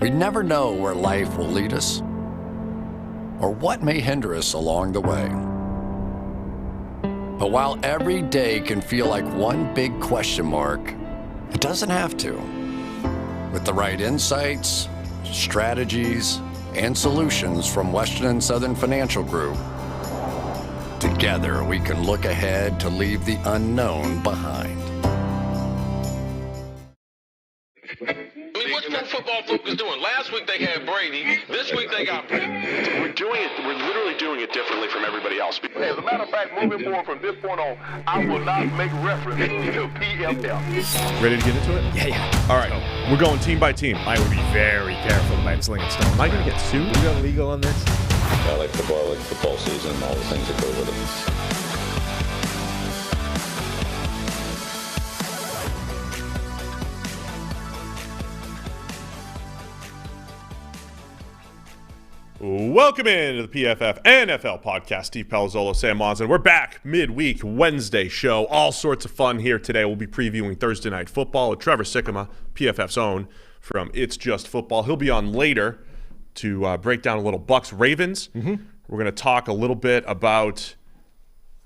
We never know where life will lead us or what may hinder us along the way. But while every day can feel like one big question mark, it doesn't have to. With the right insights, strategies, and solutions from Western and Southern Financial Group, together we can look ahead to leave the unknown behind. What's Pro Football Focus doing? Last week they had Brady. This week they got Brady. We're literally doing it differently from everybody else. Hey, as a matter of fact, moving forward from this point on, I will not make reference to PFF. Ready to get into it? Yeah. All right. We're going team by team. I would be very careful about slinging stones. Am I going to get sued? We got legal on this? I like football season, and all the things that go with it. Welcome into the PFF NFL Podcast. Steve Palazzolo, Sam Monson. We're back midweek Wednesday show. All sorts of fun here today. We'll be previewing Thursday Night Football with Trevor Sikkema, PFF's own from It's Just Football. He'll be on later to break down a little Bucs-Ravens. We're going to talk a little bit about,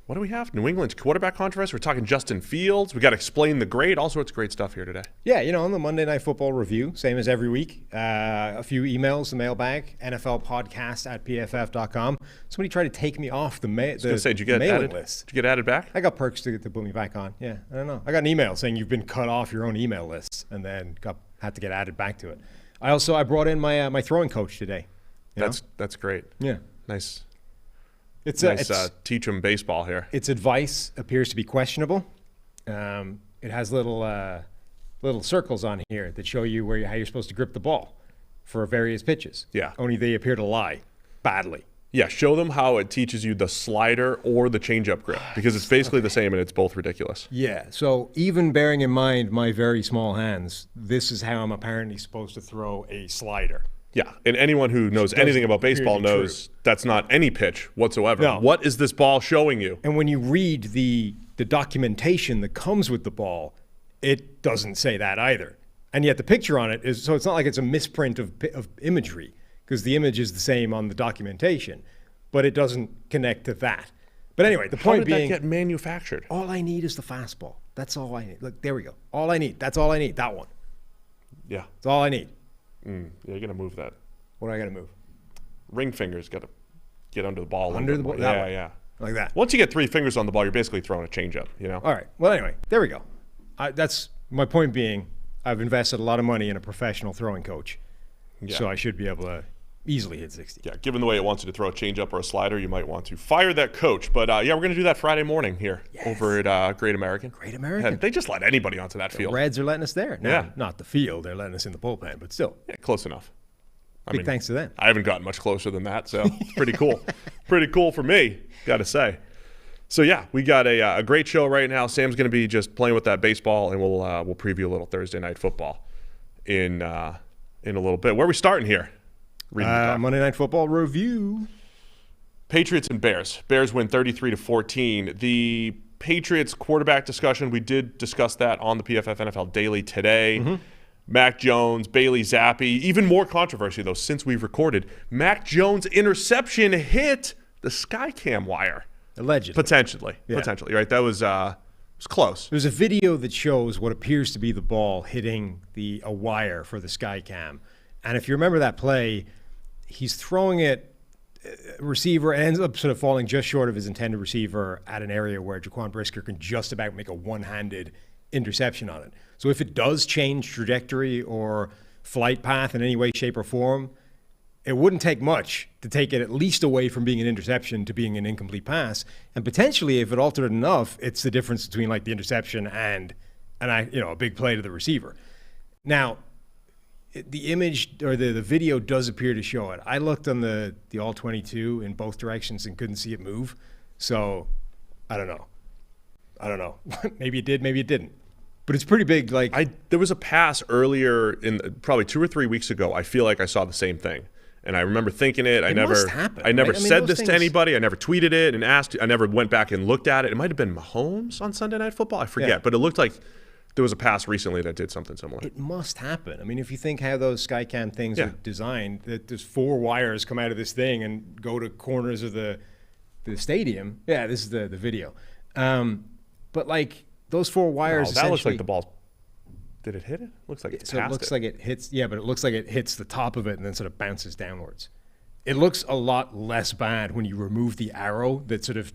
what do we have? New England's quarterback controversy. We're talking Justin Fields. We got to explain the grade. All sorts of great stuff here today. Yeah, on the Monday Night Football review, same as every week. A few emails, the mailbag, NFL Podcast at PFF.com. Somebody tried to take me off the mailing list. Did you get added back? I got perks to put me back on. Yeah, I don't know. I got an email saying you've been cut off your own email list, and then had to get added back to it. I brought in my throwing coach today. That's great. Yeah. Nice. It's teach them baseball here. Its advice appears to be questionable. It has little circles on here that show you how you're supposed to grip the ball for various pitches. Yeah. Only they appear to lie badly. Yeah, show them how it teaches you the slider or the changeup grip, because it's basically the same and it's both ridiculous. Yeah, so even bearing in mind my very small hands, this is how I'm apparently supposed to throw a slider. Yeah, and anyone who knows anything about baseball knows that's not any pitch whatsoever. No. What is this ball showing you? And when you read the documentation that comes with the ball, it doesn't say that either. And yet the picture on it is, so it's not like it's a misprint of imagery, because the image is the same on the documentation, but it doesn't connect to that. But anyway, the point being, how did that get manufactured? All I need is the fastball. That's all I need. Look, there we go. All I need. That's all I need. That one. Yeah. That's all I need. Yeah, you're going to move that. What do I got to move? Ring fingers got to get under the ball. Under the ball? Yeah. Like that. Once you get 3 fingers on the ball, you're basically throwing a changeup, All right. Well, anyway, there we go. That's my point being, I've invested a lot of money in a professional throwing coach, so I should be able to easily hit 60. Yeah, given the way it wants you to throw a changeup or a slider, you might want to fire that coach. But, we're going to do that Friday morning here over at Great American. Great American. And they just let anybody onto that field. The Reds are letting us there. Now, Yeah. Not the field. They're letting us in the bullpen, but still. Yeah, close enough. Big thanks to them. I haven't gotten much closer than that, so it's pretty cool. Pretty cool for me, got to say. So, yeah, we got a great show right now. Sam's going to be just playing with that baseball, and we'll preview a little Thursday Night Football in a little bit. Where are we starting here? Monday Night Football review. Patriots and Bears. Bears win 33-14. The Patriots quarterback discussion, we did discuss that on the PFF NFL Daily today. Mac Jones, Bailey Zappi. Even more controversy, though, since we've recorded. Mac Jones' interception hit the Skycam wire. Allegedly. Potentially, right? That was close. There's a video that shows what appears to be the ball hitting a wire for the Skycam. And if you remember that play, he's throwing it, receiver ends up sort of falling just short of his intended receiver at an area where Jaquan Brisker can just about make a one-handed interception on it. So if it does change trajectory or flight path in any way, shape, or form, it wouldn't take much to take it at least away from being an interception to being an incomplete pass. And potentially, if it altered it enough, it's the difference between like the interception and a big play to the receiver. Now, the image or the video does appear to show it. I looked on the All-22 in both directions and couldn't see it move. So I don't know. Maybe it did, maybe it didn't. But it's pretty big. There was a pass earlier probably 2 or 3 weeks ago. I feel like I saw the same thing. And I remember thinking it. I never said this to anybody. I never tweeted it and asked. I never went back and looked at it. It might have been Mahomes on Sunday Night Football. I forget. Yeah. But it looked like there was a pass recently that did something similar. It must happen. I mean, if you think how those Skycam things are designed, that there's 4 wires come out of this thing and go to corners of the stadium. Yeah, this is the video. But like those 4 wires, that looks like the ball. Did it hit it? Looks like it's so it looks like it hits. Yeah, but it looks like it hits the top of it and then sort of bounces downwards. It looks a lot less bad when you remove the arrow that sort of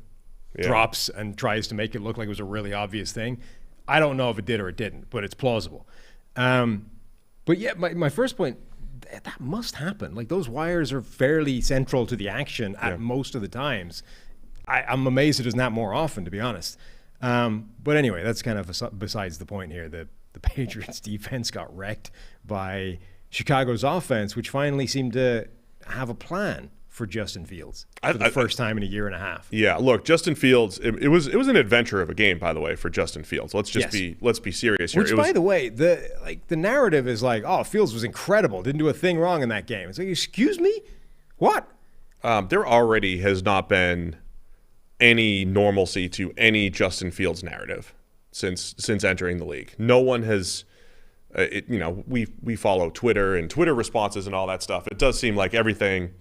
drops and tries to make it look like it was a really obvious thing. I don't know if it did or it didn't, but it's plausible. But yeah, my first point, that must happen. Like those wires are fairly central to the action at most of the times. I'm amazed it doesn't happen more often, to be honest. But anyway, that's kind of besides the point here. The Patriots defense got wrecked by Chicago's offense, which finally seemed to have a plan for Justin Fields for the first time in a year and a half. Yeah, look, Justin Fields. It was an adventure of a game, by the way, for Justin Fields. Let's be serious here. Which, by the way, the narrative is like, oh, Fields was incredible, didn't do a thing wrong in that game. It's like, excuse me, what? There already has not been any normalcy to any Justin Fields narrative since entering the league. No one has. We follow Twitter and Twitter responses and all that stuff. It does seem like everything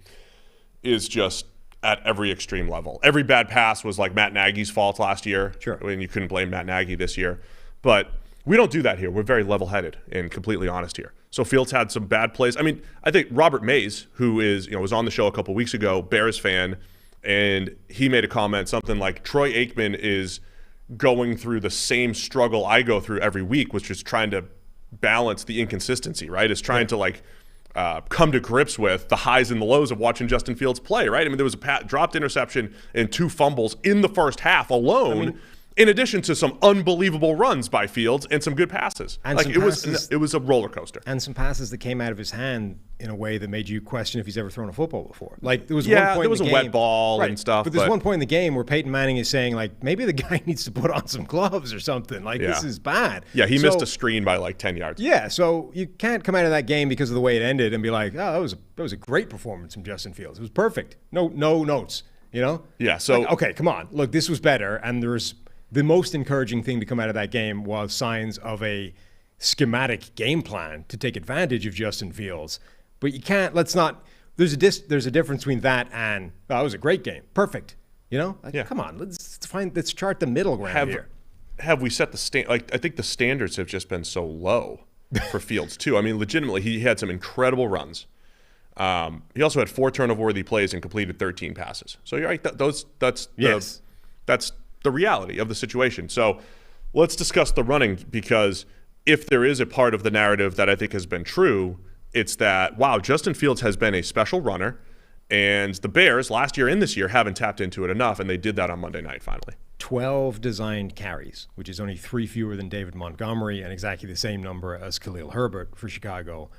is just at every extreme level. Every bad pass was like Matt Nagy's fault last year. Sure. I mean, you couldn't blame Matt Nagy this year. But we don't do that here. We're very level-headed and completely honest here. So Fields had some bad plays. I mean, I think Robert Mays, who was on the show a couple weeks ago, Bears fan, and he made a comment, something like, Troy Aikman is going through the same struggle I go through every week, which is trying to balance the inconsistency, right? Is trying to come to grips with the highs and the lows of watching Justin Fields play, right? I mean, there was a dropped interception and 2 fumbles in the first half alone, in addition to some unbelievable runs by Fields and some good passes. And it was a roller coaster. And some passes that came out of his hand in a way that made you question if he's ever thrown a football before. Like there was one point there was in the a game, wet ball right, and stuff. But there's one point in the game where Peyton Manning is saying, like, maybe the guy needs to put on some gloves or something. Like, this is bad. Yeah, he missed a screen by like 10 yards. Yeah, so you can't come out of that game because of the way it ended and be like, oh, that was a great performance from Justin Fields. It was perfect. No notes, Yeah, so. Like, okay, come on. Look, this was better. And there's the most encouraging thing to come out of that game was signs of a schematic game plan to take advantage of Justin Fields. But you can't, there's a difference between that and, oh, it was a great game. Perfect. Come on, let's chart the middle ground here. Have we set the stand? Like, I think the standards have just been so low for Fields too. I mean, legitimately, he had some incredible runs. He also had 4 turnover-worthy plays and completed 13 passes. So you're right. That's the reality of the situation. So let's discuss the running, because if there is a part of the narrative that I think has been true, it's that, wow, Justin Fields has been a special runner, and the Bears last year and this year haven't tapped into it enough, and they did that on Monday night finally. 12 designed carries, which is only 3 fewer than David Montgomery and exactly the same number as Khalil Herbert for Chicago.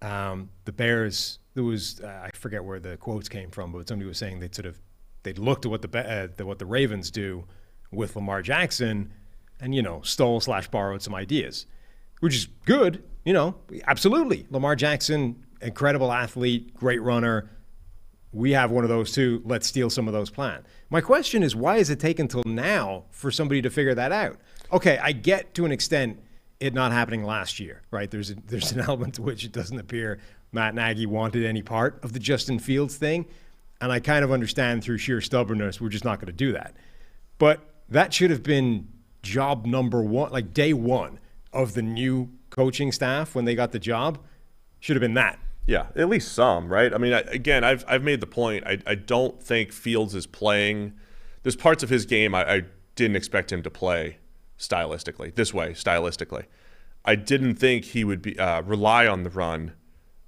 The Bears, there was, I forget where the quotes came from, but somebody was saying they'd looked at what the Ravens do with Lamar Jackson and, stole/borrowed some ideas, which is good, absolutely. Lamar Jackson, incredible athlete, great runner. We have one of those too. Let's steal some of those plans. My question is, why has it taken until now for somebody to figure that out? Okay, I get to an extent it not happening last year, right? There's an element to which it doesn't appear Matt Nagy wanted any part of the Justin Fields thing, and I kind of understand through sheer stubbornness we're just not going to do that. But that should have been job number one, like day one of the new coaching staff when they got the job. Should have been that. Yeah, at least some, right? I mean, I've made the point. I don't think Fields is playing. There's parts of his game I didn't expect him to play stylistically. I didn't think he would be rely on the run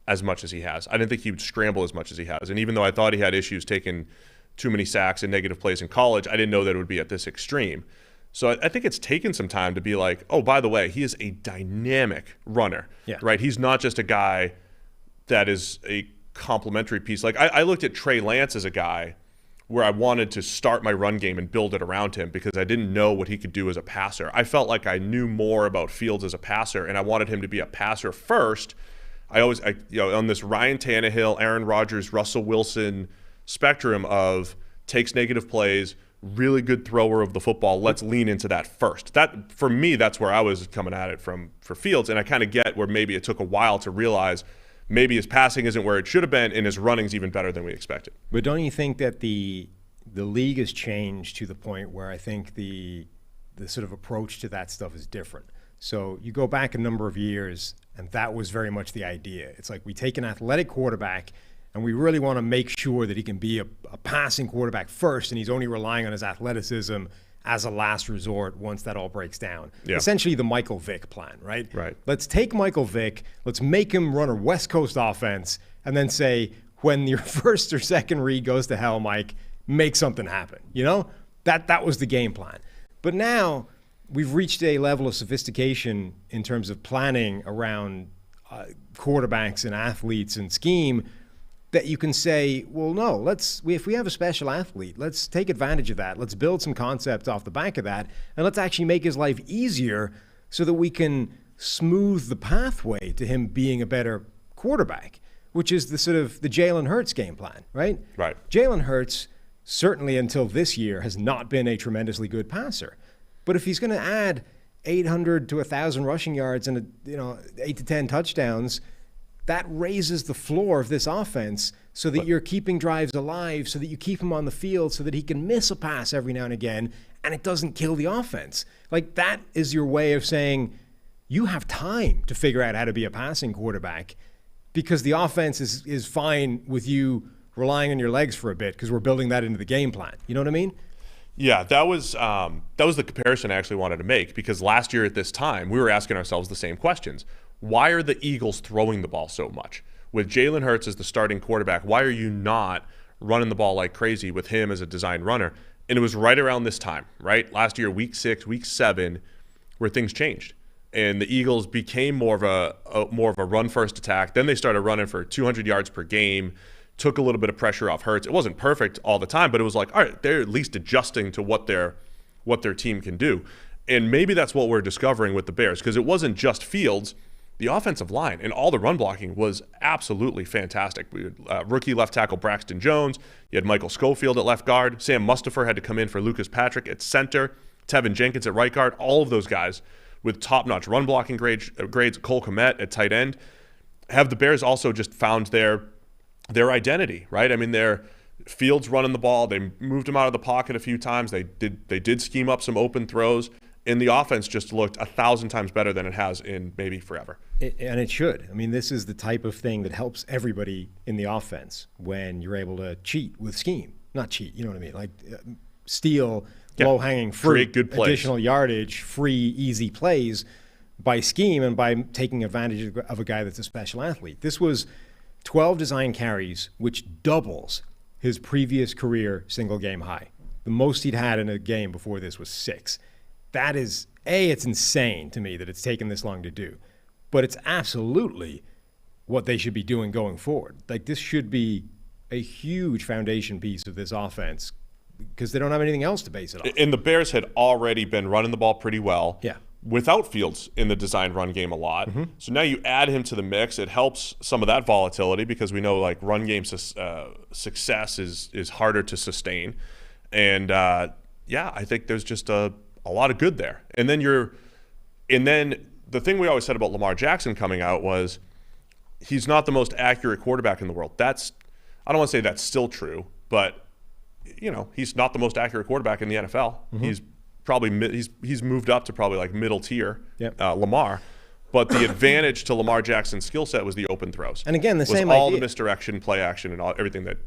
as much as he has. I didn't think he would scramble as much as he has. And even though I thought he had issues taking too many sacks and negative plays in college, I didn't know that it would be at this extreme. So I think it's taken some time to be like, oh, by the way, he is a dynamic runner, right? He's not just a guy that is a complementary piece. Like I looked at Trey Lance as a guy where I wanted to start my run game and build it around him because I didn't know what he could do as a passer. I felt like I knew more about Fields as a passer, and I wanted him to be a passer first. On this Ryan Tannehill, Aaron Rodgers, Russell Wilson spectrum of takes negative plays, really good thrower of the football. Let's lean into that first. That, for me, that's where I was coming at it for Fields, and I kind of get where maybe it took a while to realize maybe his passing isn't where it should have been, and his running's even better than we expected. But don't you think that the league has changed to the point where I think the sort of approach to that stuff is different? So you go back a number of years, and that was very much the idea. It's like we take an athletic quarterback, and we really want to make sure that he can be a passing quarterback first, and he's only relying on his athleticism as a last resort once that all breaks down. Yeah. Essentially the Michael Vick plan, right? Right. Let's take Michael Vick, let's make him run a West Coast offense, and then say, when your first or second read goes to hell, Mike, make something happen. You know? That was the game plan. But now we've reached a level of sophistication in terms of planning around quarterbacks and athletes and scheme that you can say, well, no, if we have a special athlete, let's take advantage of that. Let's build some concepts off the back of that, and let's actually make his life easier so that we can smooth the pathway to him being a better quarterback, which is the sort of the Jalen Hurts game plan, right? Right. Jalen Hurts, certainly until this year, has not been a tremendously good passer. But if he's going to add 800 to 1,000 rushing yards and 8 to 10 touchdowns, that raises the floor of this offense so that you're keeping drives alive, so that you keep him on the field, so that he can miss a pass every now and again, and it doesn't kill the offense. Like, that is your way of saying you have time to figure out how to be a passing quarterback, because the offense is fine with you relying on your legs for a bit because we're building that into the game plan. You know what I mean? Yeah, that was the comparison I actually wanted to make, because last year at this time, we were asking ourselves the same questions. Why are the Eagles throwing the ball so much? With Jalen Hurts as the starting quarterback, why are you not running the ball like crazy with him as a design runner? And it was right around this time, right? Last year, week 6, week 7, where things changed. And the Eagles became more of a run-first attack. Then they started running for 200 yards per game, took a little bit of pressure off Hurts. It wasn't perfect all the time, but it was like, all right, they're at least adjusting to what their team can do. And maybe that's what we're discovering with the Bears, because it wasn't just Fields. The offensive line and all the run blocking was absolutely fantastic. We had rookie left tackle Braxton Jones. You had Michael Schofield at left guard. Sam Mustipher had to come in for Lucas Patrick at center. Tevin Jenkins at right guard. All of those guys with top-notch run blocking grades. Cole Kmet at tight end. Have the Bears also just found their identity, right? I mean, their Fields running the ball. They moved him out of the pocket a few times. They did scheme up some open throws. And the offense just looked 1,000 times better than it has in maybe forever. And it should. I mean, this is the type of thing that helps everybody in the offense when you're able to cheat with scheme. Not cheat, you know what I mean? Like steal low-hanging fruit, good plays, additional yardage, free, easy plays by scheme and by taking advantage of a guy that's a special athlete. This was 12 design carries, which doubles his previous career single-game high. The most he'd had in a game before this was 6. That is, it's insane to me that it's taken this long to do. But it's absolutely what they should be doing going forward. Like, this should be a huge foundation piece of this offense because they don't have anything else to base it on. And the Bears had already been running the ball pretty well without Fields in the design run game a lot. Mm-hmm. So now you add him to the mix. It helps some of that volatility because we know, like, run game success is harder to sustain. And, I think there's just a lot of good there. And then the thing we always said about Lamar Jackson coming out was he's not the most accurate quarterback in the world. I don't want to say that's still true, but he's not the most accurate quarterback in the NFL. Mm-hmm. He's probably he's moved up to probably like middle tier, Lamar. But the advantage to Lamar Jackson's skill set was the open throws. And again, all the misdirection, play action, and everything that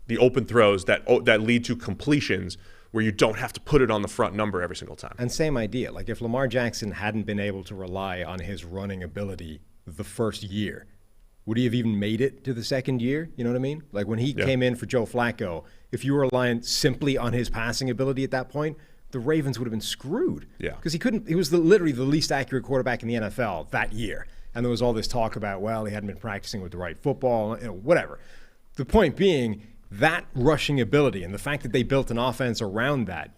the open throws that lead to completions where you don't have to put it on the front number every single time. And same idea. Like, if Lamar Jackson hadn't been able to rely on his running ability the first year, would he have even made it to the second year? You know what I mean? Like, when he came in for Joe Flacco, if you were relying simply on his passing ability at that point, the Ravens would have been screwed. Yeah. Because he was literally the least accurate quarterback in the NFL that year. And there was all this talk about, well, he hadn't been practicing with the right football, whatever. The point being, that rushing ability and the fact that they built an offense around that,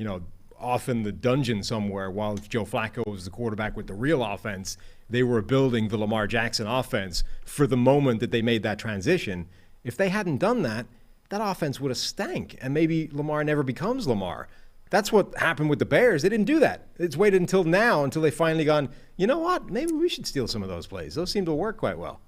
off in the dungeon somewhere while Joe Flacco was the quarterback with the real offense, they were building the Lamar Jackson offense for the moment that they made that transition. If they hadn't done that, that offense would have stank, and maybe Lamar never becomes Lamar. That's what happened with the Bears. They didn't do that. It's waited until now, until they finally gone, you know what? Maybe we should steal some of those plays. Those seem to work quite well.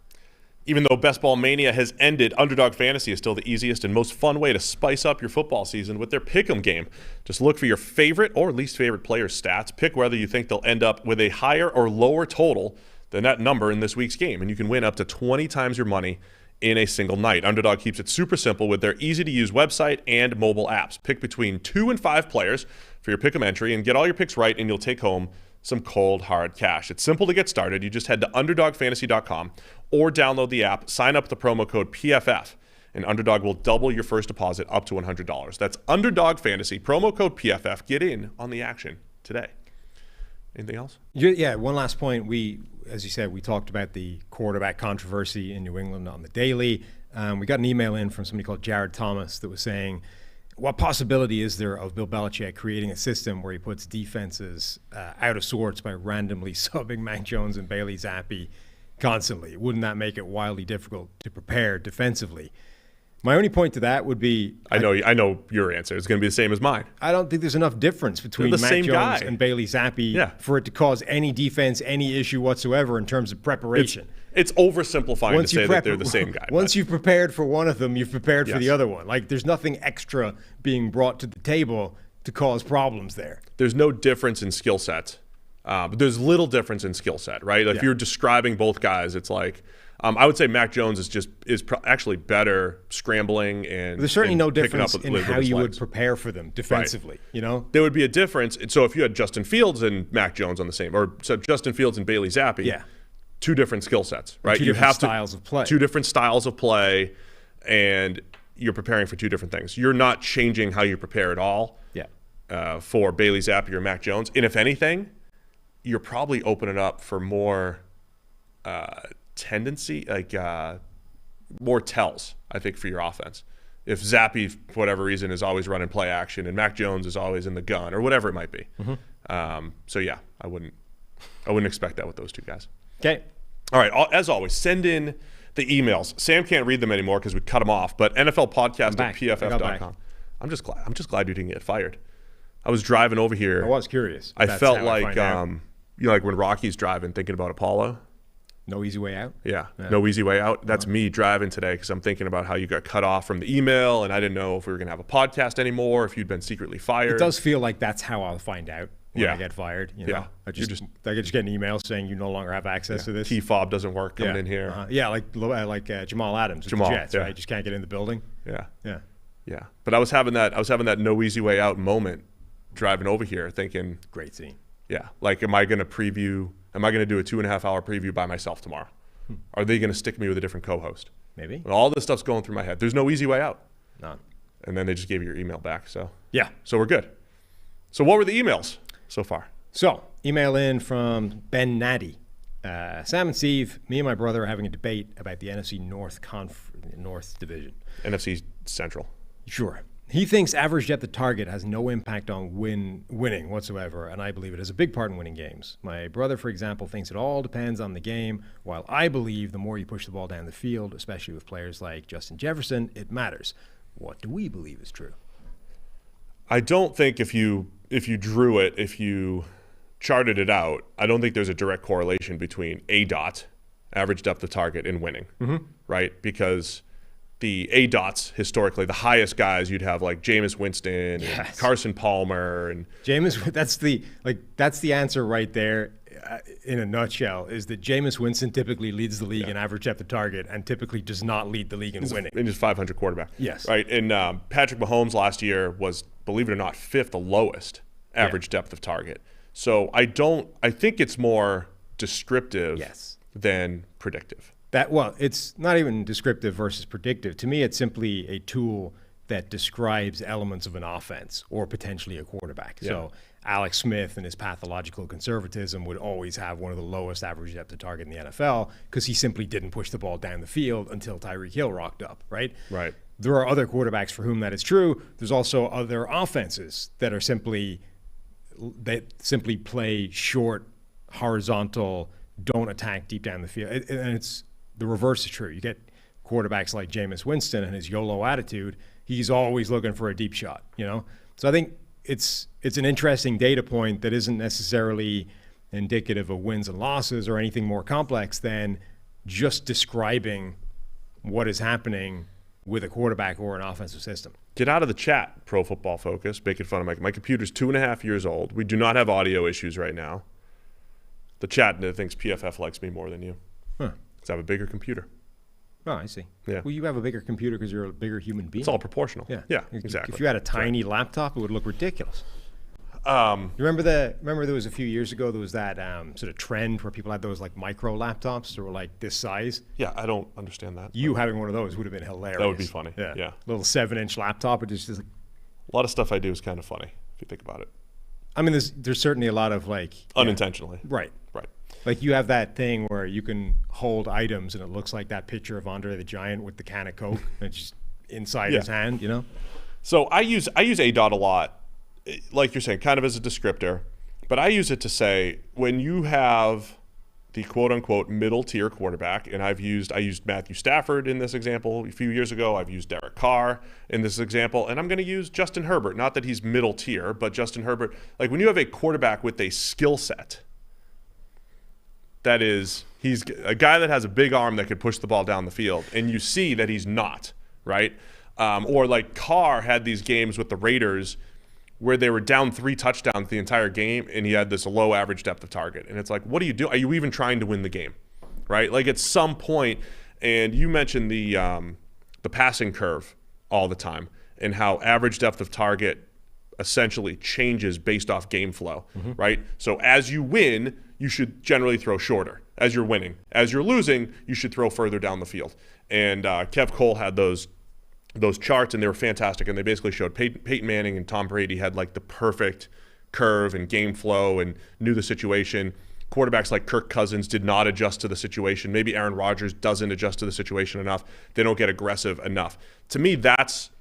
Even though Best Ball Mania has ended, Underdog Fantasy is still the easiest and most fun way to spice up your football season with their Pick'em game. Just look for your favorite or least favorite players' stats. Pick whether you think they'll end up with a higher or lower total than that number in this week's game, and you can win up to 20 times your money in a single night. Underdog keeps it super simple with their easy-to-use website and mobile apps. Pick between 2 and 5 players for your Pick'em entry and get all your picks right, and you'll take home some cold, hard cash. It's simple to get started. You just head to UnderdogFantasy.com or download the app, sign up with the promo code PFF, and Underdog will double your first deposit up to $100. That's Underdog Fantasy, promo code PFF. Get in on the action today. Anything else? Yeah, one last point. As you said, we talked about the quarterback controversy in New England on the daily. We got an email in from somebody called Jared Thomas that was saying, what possibility is there of Bill Belichick creating a system where he puts defenses out of sorts by randomly subbing Mac Jones and Bailey Zappi constantly? Wouldn't that make it wildly difficult to prepare defensively? My only point to that would be... I know your answer. It's going to be the same as mine. I don't think there's enough difference between Mac Jones and Bailey Zappi for it to cause any defense, any issue whatsoever in terms of preparation. It's oversimplifying to say that they're the same guy. Once you've prepared for one of them, you've prepared for the other one. Like, there's nothing extra being brought to the table to cause problems there. There's no difference in skill set. But there's little difference in skill set, right? If you're describing both guys, it's like... I would say Mac Jones is actually better scrambling and there's certainly no difference in how you would prepare for them defensively. Right. You know, there would be a difference. So if you had Justin Fields and Mac Jones on the same, or so Justin Fields and Bailey Zappi, two different skill sets, right? Two different styles of play. Two different styles of play, and you're preparing for two different things. You're not changing how you prepare at all. For Bailey Zappi or Mac Jones, and if anything, you're probably opening up for more. Tendency, more tells, I think, for your offense. If Zappi, for whatever reason, is always running play action and Mac Jones is always in the gun or whatever it might be. So yeah, I wouldn't expect that with those two guys. Okay. All right. As always, send in the emails. Sam can't read them anymore because we cut them off. But NFL Podcast at PFF.com. I'm just glad you didn't get fired. I was driving over here. I was curious. I felt like like when Rocky's driving, thinking about Apollo. No easy way out? Yeah, no easy way out. That's me driving today because I'm thinking about how you got cut off from the email, and I didn't know if we were going to have a podcast anymore, if you'd been secretly fired. It does feel like that's how I'll find out when I get fired. You know? I just get an email saying you no longer have access to this. T-fob doesn't work coming in here. Like Jamal Adams with the Jets, right? Just can't get in the building. Yeah. But I was having that no easy way out moment driving over here thinking. Great scene. Yeah. Like, am I going to do a 2.5-hour preview by myself tomorrow? Are they going to stick me with a different co-host? Maybe. And all this stuff's going through my head. There's no easy way out. None. And then they just gave you your email back. So So we're good. So what were the emails so far? So email in from Ben Natty. Sam and Steve, me and my brother are having a debate about the NFC North Division. NFC Central. Sure. He thinks average depth of target has no impact on winning whatsoever, and I believe it has a big part in winning games. My brother, for example, thinks it all depends on the game, while I believe the more you push the ball down the field, especially with players like Justin Jefferson, it matters. What do we believe is true? I don't think if you charted it out, I don't think there's a direct correlation between average depth of target, and winning, right? Because the ADOTs, historically, the highest guys you'd have like Jameis Winston and Carson Palmer and that's the answer right there in a nutshell, is that Jameis Winston typically leads the league in average depth of target and typically does not lead the league in winning. In his 500 quarterback. Yes. Right. And Patrick Mahomes last year was, believe it or not, 5th the lowest average depth of target. So I think it's more descriptive than predictive. It's not even descriptive versus predictive. To me, it's simply a tool that describes elements of an offense or potentially a quarterback. Yeah. So Alex Smith and his pathological conservatism would always have one of the lowest average depth of target in the NFL because he simply didn't push the ball down the field until Tyreek Hill rocked up, right? Right. There are other quarterbacks for whom that is true. There's also other offenses that simply play short, horizontal, don't attack deep down the field. And it's the reverse is true. You get quarterbacks like Jameis Winston and his YOLO attitude. He's always looking for a deep shot, you know? So I think it's an interesting data point that isn't necessarily indicative of wins and losses or anything more complex than just describing what is happening with a quarterback or an offensive system. Get out of the chat, Pro Football Focus, making fun of my computer's 2.5 years old. We do not have audio issues right now. The chat thinks PFF likes me more than you. Huh. Because I have a bigger computer. Oh, I see. Yeah. Well, you have a bigger computer because you're a bigger human being. It's all proportional. Yeah, exactly. If you had a tiny laptop, it would look ridiculous. Right. You remember there was a few years ago, there was that sort of trend where people had those like micro laptops that were like this size. Yeah, I don't understand that. You having one of those would have been hilarious. That would be funny. Yeah. Little 7-inch laptop. It just like, a lot of stuff I do is kind of funny if you think about it. I mean, there's certainly a lot of like unintentionally. Right. Right. Like you have that thing where you can hold items and it looks like that picture of Andre the Giant with the can of Coke that's just inside his hand, you know? So I use ADOT a lot, like you're saying, kind of as a descriptor, but I use it to say when you have the quote unquote middle tier quarterback, and I used Matthew Stafford in this example a few years ago, I've used Derek Carr in this example, and I'm going to use Justin Herbert. Not that he's middle tier, but Justin Herbert, like when you have a quarterback with a skill set, that is, he's a guy that has a big arm that could push the ball down the field, and you see that he's not, right? Or like Carr had these games with the Raiders where they were down 3 touchdowns the entire game, and he had this low average depth of target. And it's like, what do you do? Are you even trying to win the game, right? Like at some point, and you mentioned the passing curve all the time and how average depth of target essentially changes based off game flow, right? So as you win, you should generally throw shorter as you're winning. As you're losing, you should throw further down the field. And Kev Cole had those charts, and they were fantastic. And they basically showed Peyton Manning and Tom Brady had like the perfect curve and game flow and knew the situation. Quarterbacks like Kirk Cousins did not adjust to the situation. Maybe Aaron Rodgers doesn't adjust to the situation enough. They don't get aggressive enough. To me, that's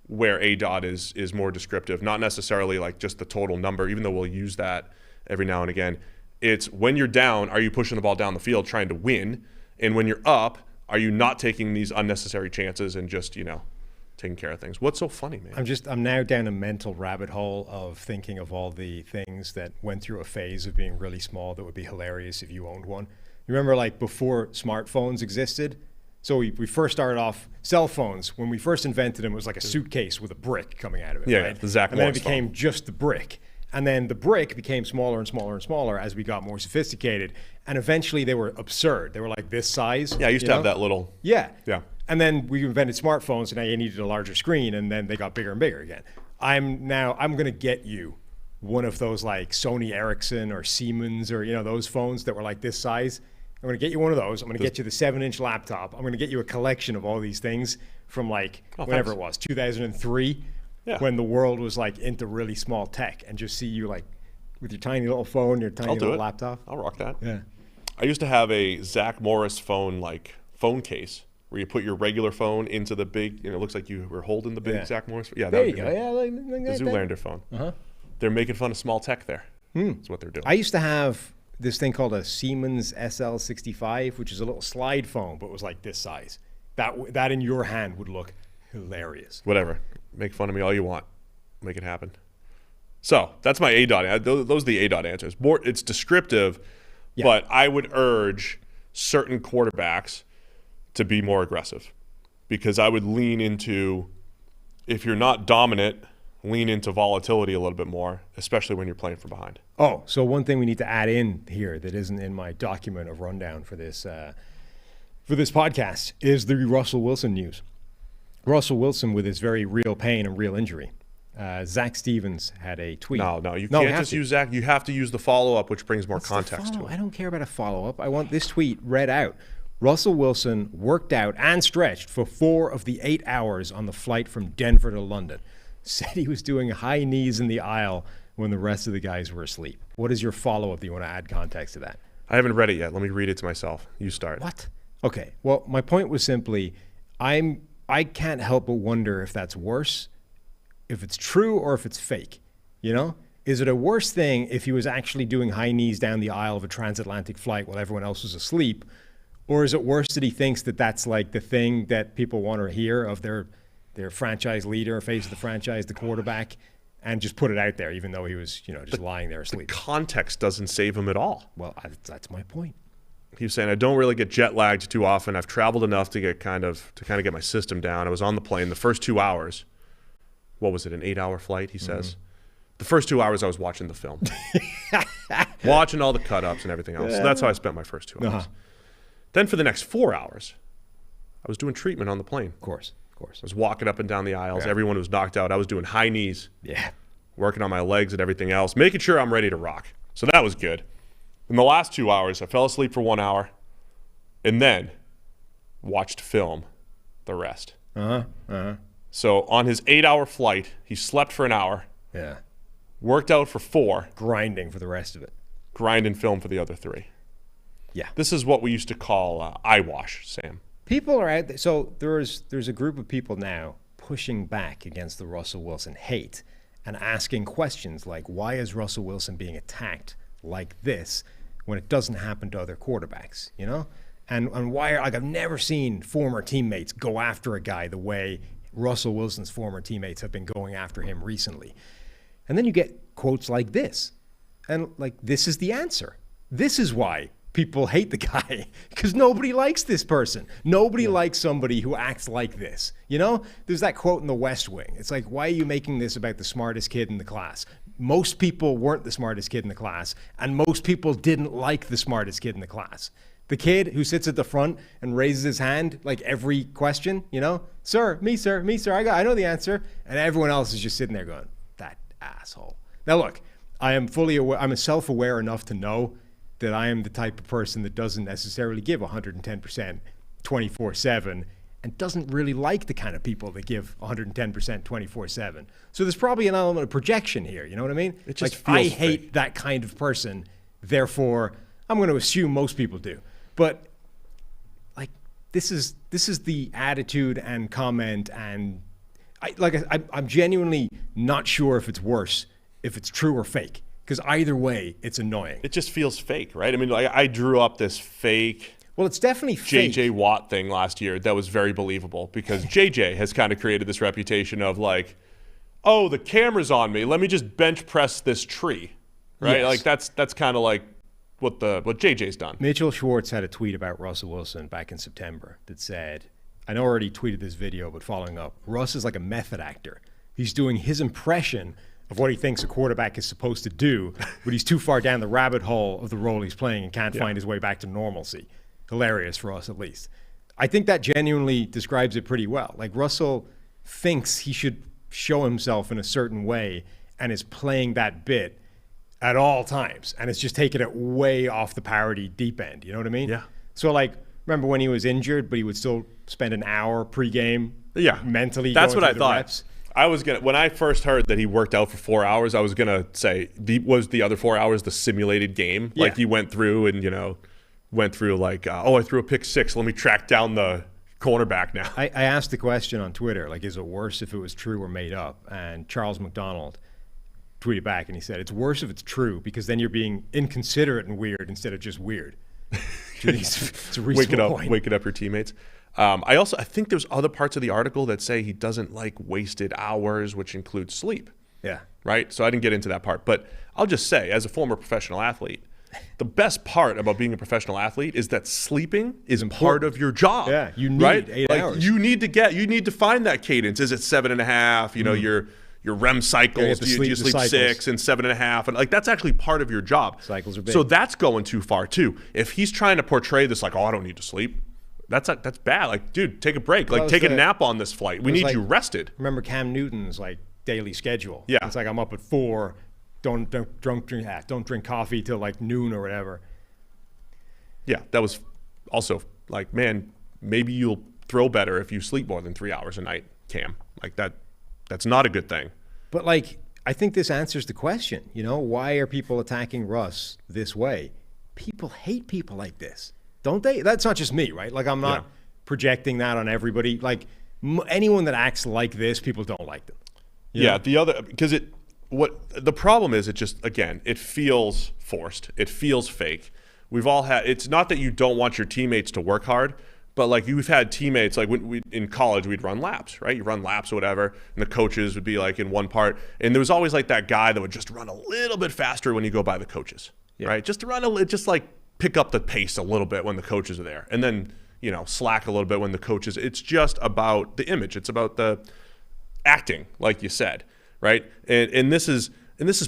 where ADOT is more descriptive, not necessarily like just the total number, even though we'll use that every now and again. It's when you're down, are you pushing the ball down the field trying to win? And when you're up, are you not taking these unnecessary chances and just, taking care of things? What's so funny, man? I'm now down a mental rabbit hole of thinking of all the things that went through a phase of being really small that would be hilarious if you owned one. You remember like before smartphones existed? So we first started off cell phones. When we first invented them, it was like a suitcase with a brick coming out of it. Yeah, right? the Zach And then it Morris became phone. just the brick. And then the brick became smaller and smaller and smaller as we got more sophisticated. And eventually they were absurd. They were like this size. Yeah, I used to have that little. Yeah. Yeah. And then we invented smartphones, and now you needed a larger screen, and then they got bigger and bigger again. I'm going to get you one of those like Sony Ericsson or Siemens or, those phones that were like this size. I'm going to get you one of those. I'm going to get you the 7-inch laptop. I'm going to get you a collection of all these things from like whenever it was, 2003. Yeah. When the world was like into really small tech, and just see you like with your tiny little phone, your tiny little laptop. I'll rock that. Yeah. I used to have a Zach Morris phone case where you put your regular phone into the big, it looks like you were holding the big Zach Morris. Yeah, there you go. Yeah, like the Zoolander phone. They're making fun of small tech there. That's what they're doing. I used to have this thing called a Siemens SL65, which is a little slide phone, but was like this size. That in your hand would look hilarious. Whatever. Make fun of me all you want. Make it happen. So that's my ADOT. Those are the ADOT answers. It's descriptive, but I would urge certain quarterbacks to be more aggressive, because I would lean into, if you're not dominant, lean into volatility a little bit more, especially when you're playing from behind. Oh, so one thing we need to add in here that isn't in my document of rundown for this podcast is the Russell Wilson news. Russell Wilson with his very real pain and real injury. Zach Stevens had a tweet. No, you can't just use Zach. You have to use the follow-up, which brings more context to it. I don't care about a follow-up. I want this tweet read out. Russell Wilson worked out and stretched for 4 of the 8 hours on the flight from Denver to London. Said he was doing high knees in the aisle when the rest of the guys were asleep. What is your follow-up that you want to add context to that? I haven't read it yet. Let me read it to myself. You start. What? Okay. Well, my point was simply, I can't help but wonder if that's worse, if it's true or if it's fake. Is it a worse thing if he was actually doing high knees down the aisle of a transatlantic flight while everyone else was asleep? Or is it worse that he thinks that that's like the thing that people want to hear of their franchise leader, face of the franchise, the quarterback, and just put it out there, even though he was, just lying there asleep. The context doesn't save him at all. Well, that's my point. He was saying, I don't really get jet lagged too often. I've traveled enough to get kind of get my system down. I was on the plane the first 2 hours. What was it, an 8-hour flight, he says? The first 2 hours I was watching the film. Watching all the cut-ups and everything else. So that's how I spent my first 2 hours. Then for the next 4 hours, I was doing treatment on the plane. Of course. I was walking up and down the aisles. Yeah. Everyone was knocked out. I was doing high knees. Yeah. Working on my legs and everything else, making sure I'm ready to rock. So that was good. In the last 2 hours, I fell asleep for 1 hour and then watched film the rest. So on his 8-hour flight, he slept for an hour. Yeah. Worked out for 4. Grinding for the rest of it. Grinding film for the other 3. Yeah. This is what we used to call eyewash, Sam. People are out there. So there's a group of people now pushing back against the Russell Wilson hate and asking questions like, why is Russell Wilson being attacked like this when it doesn't happen to other quarterbacks, And why I've never seen former teammates go after a guy the way Russell Wilson's former teammates have been going after him recently. And then you get quotes like this. And this is the answer. This is why people hate the guy, because nobody likes this person. Nobody likes somebody who acts like this. There's that quote in The West Wing. It's like, why are you making this about the smartest kid in the class? Most people weren't the smartest kid in the class, and most people didn't like the smartest kid in the class. The kid who sits at the front and raises his hand like every question, sir, me, sir, I know the answer. And everyone else is just sitting there going, that asshole. Now look, I am fully aware, I'm self-aware enough to know that I am the type of person that doesn't necessarily give 110% 24/7 and doesn't really like the kind of people that give 110% 24/7. So there's probably an element of projection here, you know what I mean? It just feels I hate fake. that kind of person, therefore I'm going to assume most people do. But this is the attitude and comment, and I'm genuinely not sure if it's worse, if it's true or fake. Because either way, it's annoying. It just feels fake, right? I mean, I drew up this fake Well, it's definitely fake. J.J. Watt thing last year that was very believable because J.J. has kind of created this reputation of oh, the camera's on me. Let me just bench press this tree, right? Yes. That's kind of like what J.J.'s done. Mitchell Schwartz had a tweet about Russell Wilson back in September that said, I know I already tweeted this video, but following up, Russ is like a method actor. He's doing his impression of what he thinks a quarterback is supposed to do, but he's too far down the rabbit hole of the role he's playing and can't find his way back to normalcy. Hilarious for us, at least. I think that genuinely describes it pretty well. Russell thinks he should show himself in a certain way and is playing that bit at all times, and it's just taking it way off the parody deep end. You know what I mean? Yeah. So, remember when he was injured, but he would still spend an hour pregame mentally That's going what I through the thought. reps? When I first heard that he worked out for 4 hours, I was gonna say was the other 4 hours the simulated game? Yeah. He went through and I threw a pick six. Let me track down the cornerback now. I asked the question on Twitter, is it worse if it was true or made up? And Charles McDonald tweeted back and he said, it's worse if it's true because then you're being inconsiderate and weird instead of just weird. It's a reasonable point. Waking up your teammates. I think there's other parts of the article that say he doesn't like wasted hours, which includes sleep. Yeah. Right? So I didn't get into that part. But I'll just say, as a former professional athlete, the best part about being a professional athlete is that sleeping is part of your job. Yeah, you need 8 hours. You need to find that cadence. Is it 7.5? Your REM cycles. Do you sleep 6 and 7.5? And that's actually part of your job. Cycles are big. So that's going too far too. If he's trying to portray this I don't need to sleep, that's bad. Dude, take a break. Take a nap on this flight. We need you rested. Remember Cam Newton's daily schedule? Yeah. It's I'm up at 4. Don't drink coffee till noon or whatever. Yeah, that was also man, maybe you'll throw better if you sleep more than 3 hours a night, Cam. That's not a good thing. But I think this answers the question. Why are people attacking Russ this way? People hate people like this, don't they? That's not just me, right? I'm not projecting that on everybody. Anyone that acts like this, people don't like them. The problem is it feels forced. It feels fake. We've all had, it's not that you don't want your teammates to work hard, But like we've had teammates, like when we in college, we'd run laps, right? You run laps or whatever, and the coaches would be like in one part, and there was always like that guy that would just run a little bit faster when you go by the coaches, right? Just to just like pick up the pace a little bit when the coaches are there, and then slack a little bit when the coaches. It's just about the image. It's about the acting, like you said, right? And this is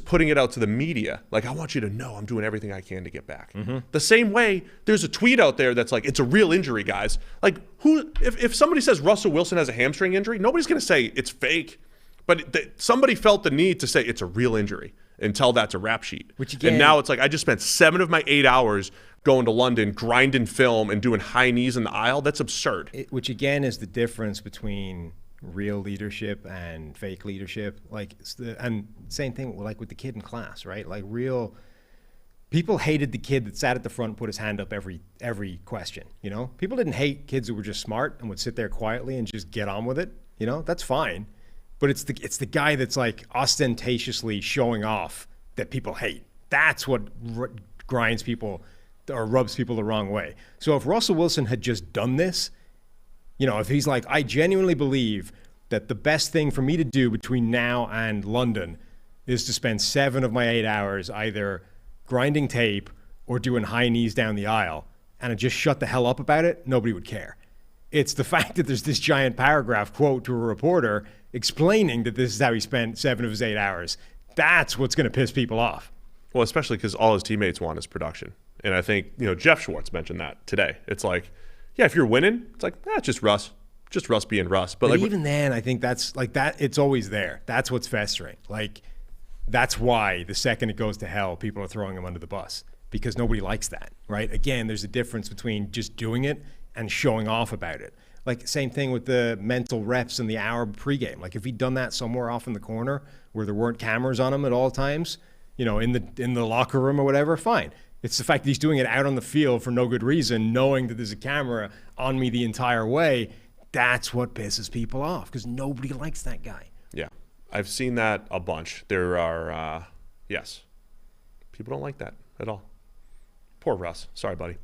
putting it out to the media. Like, I want you to know I'm doing everything I can to get back. The same way there's a tweet out there that's like, it's a real injury, guys. Like, if somebody says Russell Wilson has a hamstring injury, nobody's going to say it's fake. But somebody felt the need to say it's a real injury and tell that's a rap sheet. And now it's like, I just spent 7 of my 8 hours going to London, grinding film and doing high knees in the aisle. That's absurd. Which again is the difference between real leadership and fake leadership. Like, and same thing like with the kid in class, right? Like, real people hated the kid that sat at the front and put his hand up every question. People didn't hate kids who were just smart and would sit there quietly and just get on with it. That's fine. But it's the guy that's like ostentatiously showing off that people hate. That's what grinds people or rubs people the wrong way. So if Russell Wilson had just done this, if he's like, I genuinely believe that the best thing for me to do between now and London is to spend 7 of my 8 hours either grinding tape or doing high knees down the aisle, and I just shut the hell up about it, nobody would care. It's the fact that there's this giant paragraph quote to a reporter explaining that this is how he spent 7 of his 8 hours. That's what's going to piss people off. Well, especially because all his teammates want is production. And I think, Jeff Schwartz mentioned that today. It's like, yeah, if you're winning, it's like, it's just Russ. Just Russ being Russ. But like, even then, I think that's like that. It's always there. That's what's festering. Like, that's why the second it goes to hell, people are throwing him under the bus because nobody likes that, right? Again, there's a difference between just doing it and showing off about it. Like, same thing with the mental reps in the hour pregame. Like, if he'd done that somewhere off in the corner where there weren't cameras on him at all times, in the locker room or whatever, fine. It's the fact that he's doing it out on the field for no good reason, knowing that there's a camera on me the entire way. That's what pisses people off because nobody likes that guy. Yeah, I've seen that a bunch. There are, yes, people don't like that at all. Poor Russ. Sorry, buddy.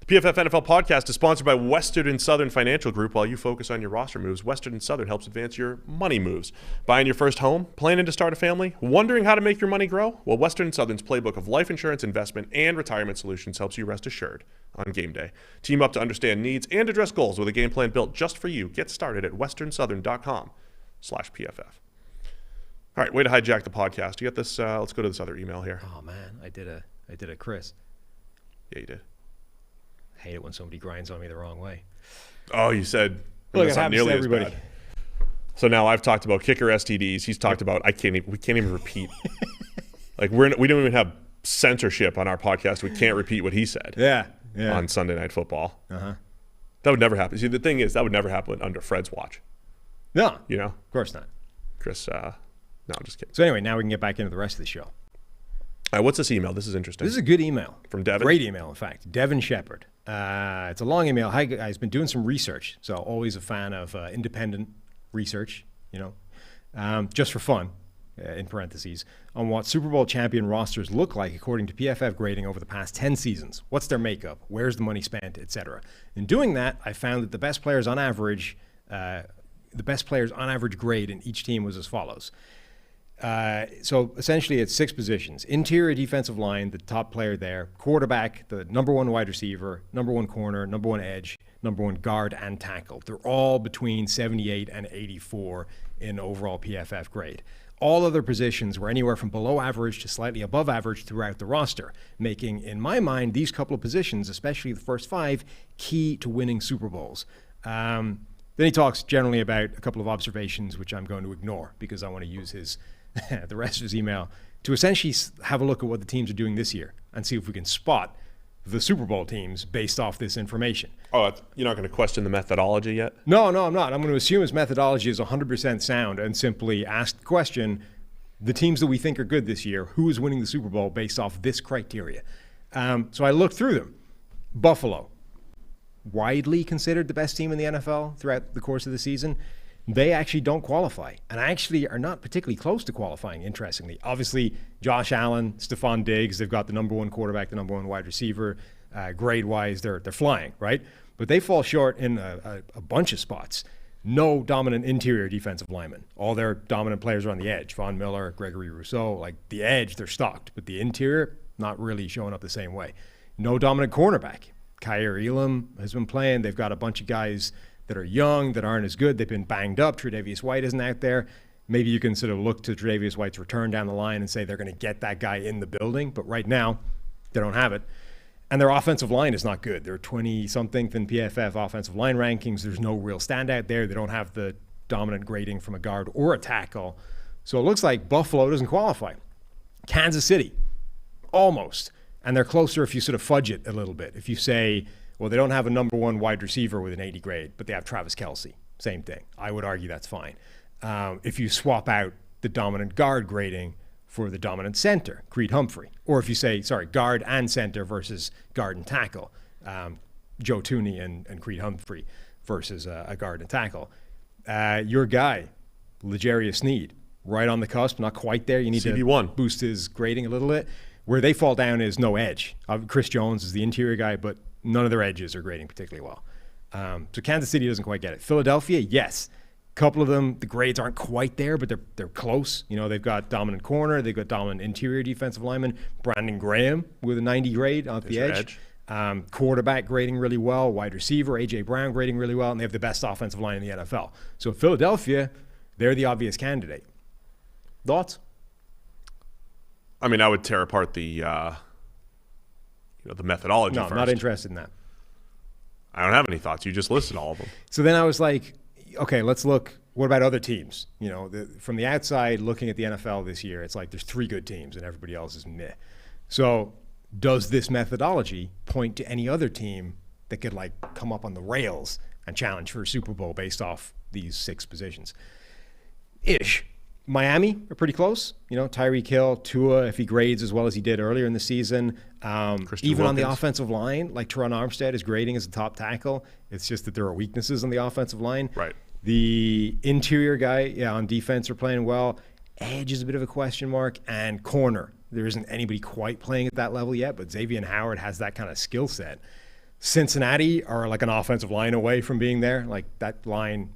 The PFF NFL Podcast is sponsored by Western and Southern Financial Group. While you focus on your roster moves, Western and Southern helps advance your money moves. Buying your first home? Planning to start a family? Wondering how to make your money grow? Well, Western and Southern's playbook of life insurance, investment, and retirement solutions helps you rest assured on game day. Team up to understand needs and address goals with a game plan built just for you. Get started at westernsouthern.com/PFF. All right, way to hijack the podcast. You got this? Let's go to this other email here. Oh, man, I did a Chris. Yeah, you did. I hate it when somebody grinds on me the wrong way. Oh, you said look, it happens to everybody. So now I've talked about kicker STDs. He's talked about we can't even repeat. Like we don't even have censorship on our podcast. We can't repeat what he said. Yeah. On Sunday Night Football. That would never happen. See, the thing is, that would never happen under Fred's watch. No. Of course not. Chris, no, I'm just kidding. So anyway, now we can get back into the rest of the show. All right, what's this email? This is interesting. This is a good email. From Devin? Great email, in fact. Devin Shepard. It's a long email. Hi, guys. Been doing some research, so always a fan of independent research, just for fun, in parentheses, on what Super Bowl champion rosters look like according to PFF grading over the past 10 seasons. What's their makeup? Where's the money spent, etc. In doing that, I found that the best players on average grade in each team was as follows. So essentially it's 6 positions. Interior defensive line, the top player there. Quarterback, the number 1 wide receiver, number 1 corner, number 1 edge, number 1 guard, and tackle. They're all between 78 and 84 in overall PFF grade. All other positions were anywhere from below average to slightly above average throughout the roster, making, in my mind, these couple of positions, especially the first 5, key to winning Super Bowls. Then he talks generally about a couple of observations, which I'm going to ignore because I want to use the rest of his email to essentially have a look at what the teams are doing this year and see if we can spot the Super Bowl teams based off this information. Oh, you're not going to question the methodology yet? No, I'm not. I'm going to assume his methodology is 100% sound and simply ask the question, the teams that we think are good this year, who is winning the Super Bowl based off this criteria? So I looked through them. Buffalo, widely considered the best team in the NFL throughout the course of the season. They actually don't qualify and actually are not particularly close to qualifying, interestingly. Obviously, Josh Allen, Stephon Diggs, they've got the number 1 quarterback, the number 1 wide receiver. Grade-wise, they're flying, right? But they fall short in a bunch of spots. No dominant interior defensive linemen. All their dominant players are on the edge. Von Miller, Gregory Rousseau, like the edge, they're stocked. But the interior, not really showing up the same way. No dominant cornerback. Kyer Elam has been playing. They've got a bunch of guys that are young, that aren't as good. They've been banged up. Tre'Davious White isn't out there. Maybe you can sort of look to Tre'Davious White's return down the line and say they're going to get that guy in the building. But right now, they don't have it. And their offensive line is not good. They're 20-something in PFF offensive line rankings. There's no real standout there. They don't have the dominant grading from a guard or a tackle. So it looks like Buffalo doesn't qualify. Kansas City, almost. And they're closer if you sort of fudge it a little bit. If you say, well, they don't have a number one wide receiver with an 80 grade, but they have Travis Kelce. Same thing. I would argue that's fine. If you swap out the dominant guard grading for the dominant center, Creed Humphrey. Or if you say, guard and center versus guard and tackle, Joe Tooney and Creed Humphrey versus a guard and tackle. Your guy, L'Jarius Sneed, right on the cusp, not quite there. You need CB1. to boost his grading a little bit. Where they fall down is no edge. Chris Jones is the interior guy, but none of their edges are grading particularly well. So Kansas City doesn't quite get it. Philadelphia, yes. Couple of them, the grades aren't quite there, but they're close. You know, they've got dominant corner, they've got dominant interior defensive lineman, Brandon Graham with a 90 grade off the edge. Quarterback grading really well, wide receiver, A.J. Brown grading really well, and they have the best offensive line in the NFL. So Philadelphia, they're the obvious candidate. Thoughts? I mean, I would tear apart the methodology first. No, not interested in that. I don't have any thoughts. You just listed all of them. So then I was like, okay, let's look. What about other teams? You know, from the outside looking at the NFL this year, it's like there's 3 good teams and everybody else is meh. So does this methodology point to any other team that could like come up on the rails and challenge for a Super Bowl based off these 6 positions? Ish. Miami are pretty close. You know, Tyreek Hill, Tua, if he grades as well as he did earlier in the season. Even Wilkins. on the offensive line, like Teron Armstead is grading as a top tackle. It's just that there are weaknesses on the offensive line. Right. The interior guy, on defense are playing well. Edge is a bit of a question mark. And corner, there isn't anybody quite playing at that level yet, but Xavier Howard has that kind of skill set. Cincinnati are like an offensive line away from being there. Like that line,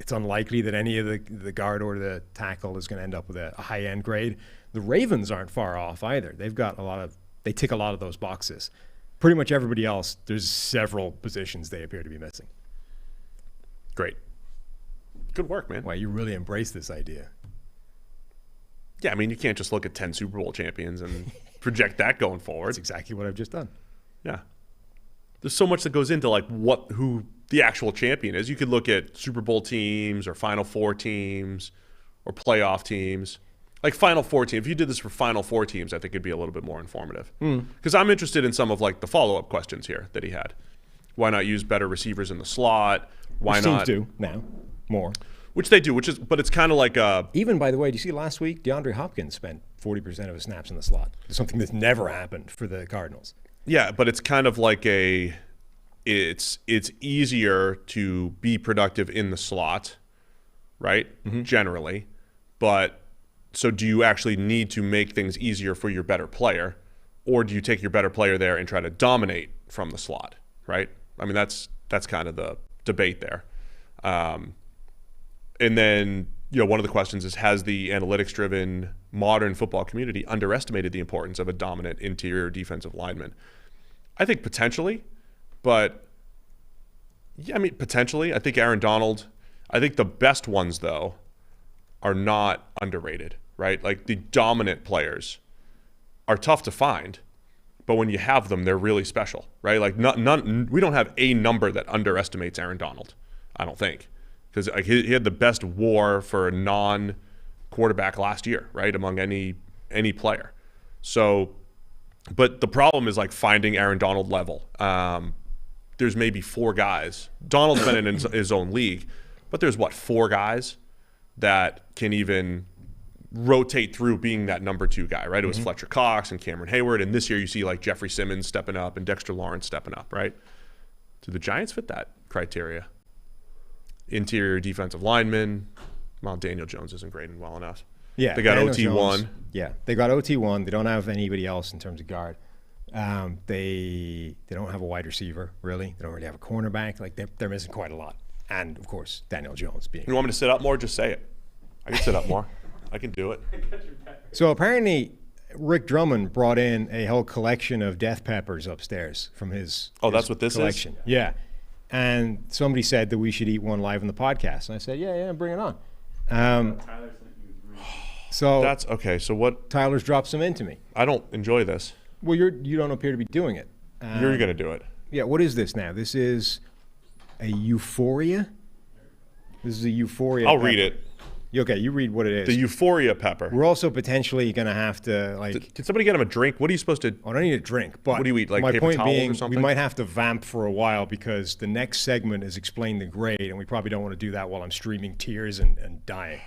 it's unlikely that any of the guard or the tackle is going to end up with a high-end grade. The Ravens aren't far off either. They tick a lot of those boxes. Pretty much everybody else, there's several positions they appear to be missing. Great. Good work, man. Wow, you really embrace this idea. Yeah, I mean, you can't just look at 10 Super Bowl champions and project that going forward. That's exactly what I've just done. Yeah. There's so much that goes into like who the actual champion is. You could look at Super Bowl teams or Final Four teams or playoff teams. Like Final Four team. If you did this for Final Four teams, I think it'd be a little bit more informative. Because I'm interested in some of like the follow-up questions here that he had. Why not use better receivers in the slot? Why Which not? teams do now more. Which they do, but it's kind of like a... Even, by the way, do you see last week, DeAndre Hopkins spent 40% of his snaps in the slot. It's something that's never happened for the Cardinals. Yeah, but it's kind of like it's easier to be productive in the slot, right? Generally. But so do you actually need to make things easier for your better player, or do you take your better player there and try to dominate from the slot, right? I mean, that's kind of the debate there. And then, one of the questions is, has the analytics-driven modern football community underestimated the importance of a dominant interior defensive lineman? I think potentially, but yeah, I mean, potentially. I think Aaron Donald, I think the best ones, though, are not underrated, right? Like the dominant players are tough to find, but when you have them, they're really special, right? Like none, we don't have a number that underestimates Aaron Donald, I don't think. Because he had the best WAR for a non-quarterback last year, right, among any player. So, but the problem is like finding Aaron Donald level. There's maybe 4 guys. Donald's been in his own league, but there's 4 guys that can even rotate through being that number 2 guy, right? It was Fletcher Cox and Cameron Hayward, and this year you see like Jeffrey Simmons stepping up and Dexter Lawrence stepping up, right? Do the Giants fit that criteria? Interior defensive lineman. Well, Daniel Jones isn't grading well enough. Yeah, they got Daniel OT1. Jones, yeah, they got OT1. They don't have anybody else in terms of guard. They don't have a wide receiver, really. They don't really have a cornerback. Like, they're missing quite a lot. And, of course, Daniel Jones being. You want me to sit up more? Just say it. I can sit up more. I can do it. So apparently, Rick Drummond brought in a whole collection of death peppers upstairs from his that's what this collection. is? Yeah. And somebody said that we should eat one live in the podcast. And I said, yeah, bring it on. So That's okay. So what? Tyler's dropped some into me. I don't enjoy this. Well, you don't appear to be doing it. You're going to do it. Yeah, what is this now? This is a Euphoria? This is a Euphoria I'll pepper. read it. Okay, you read what it is. The Euphoria pepper. We're also potentially going to have to, like... Can somebody get him a drink? What are you supposed to... I don't need a drink, but What do you eat, like my paper point towels or being, something? we might have to vamp for a while because the next segment is Explain the Grade, and we probably don't want to do that while I'm streaming tears and dying.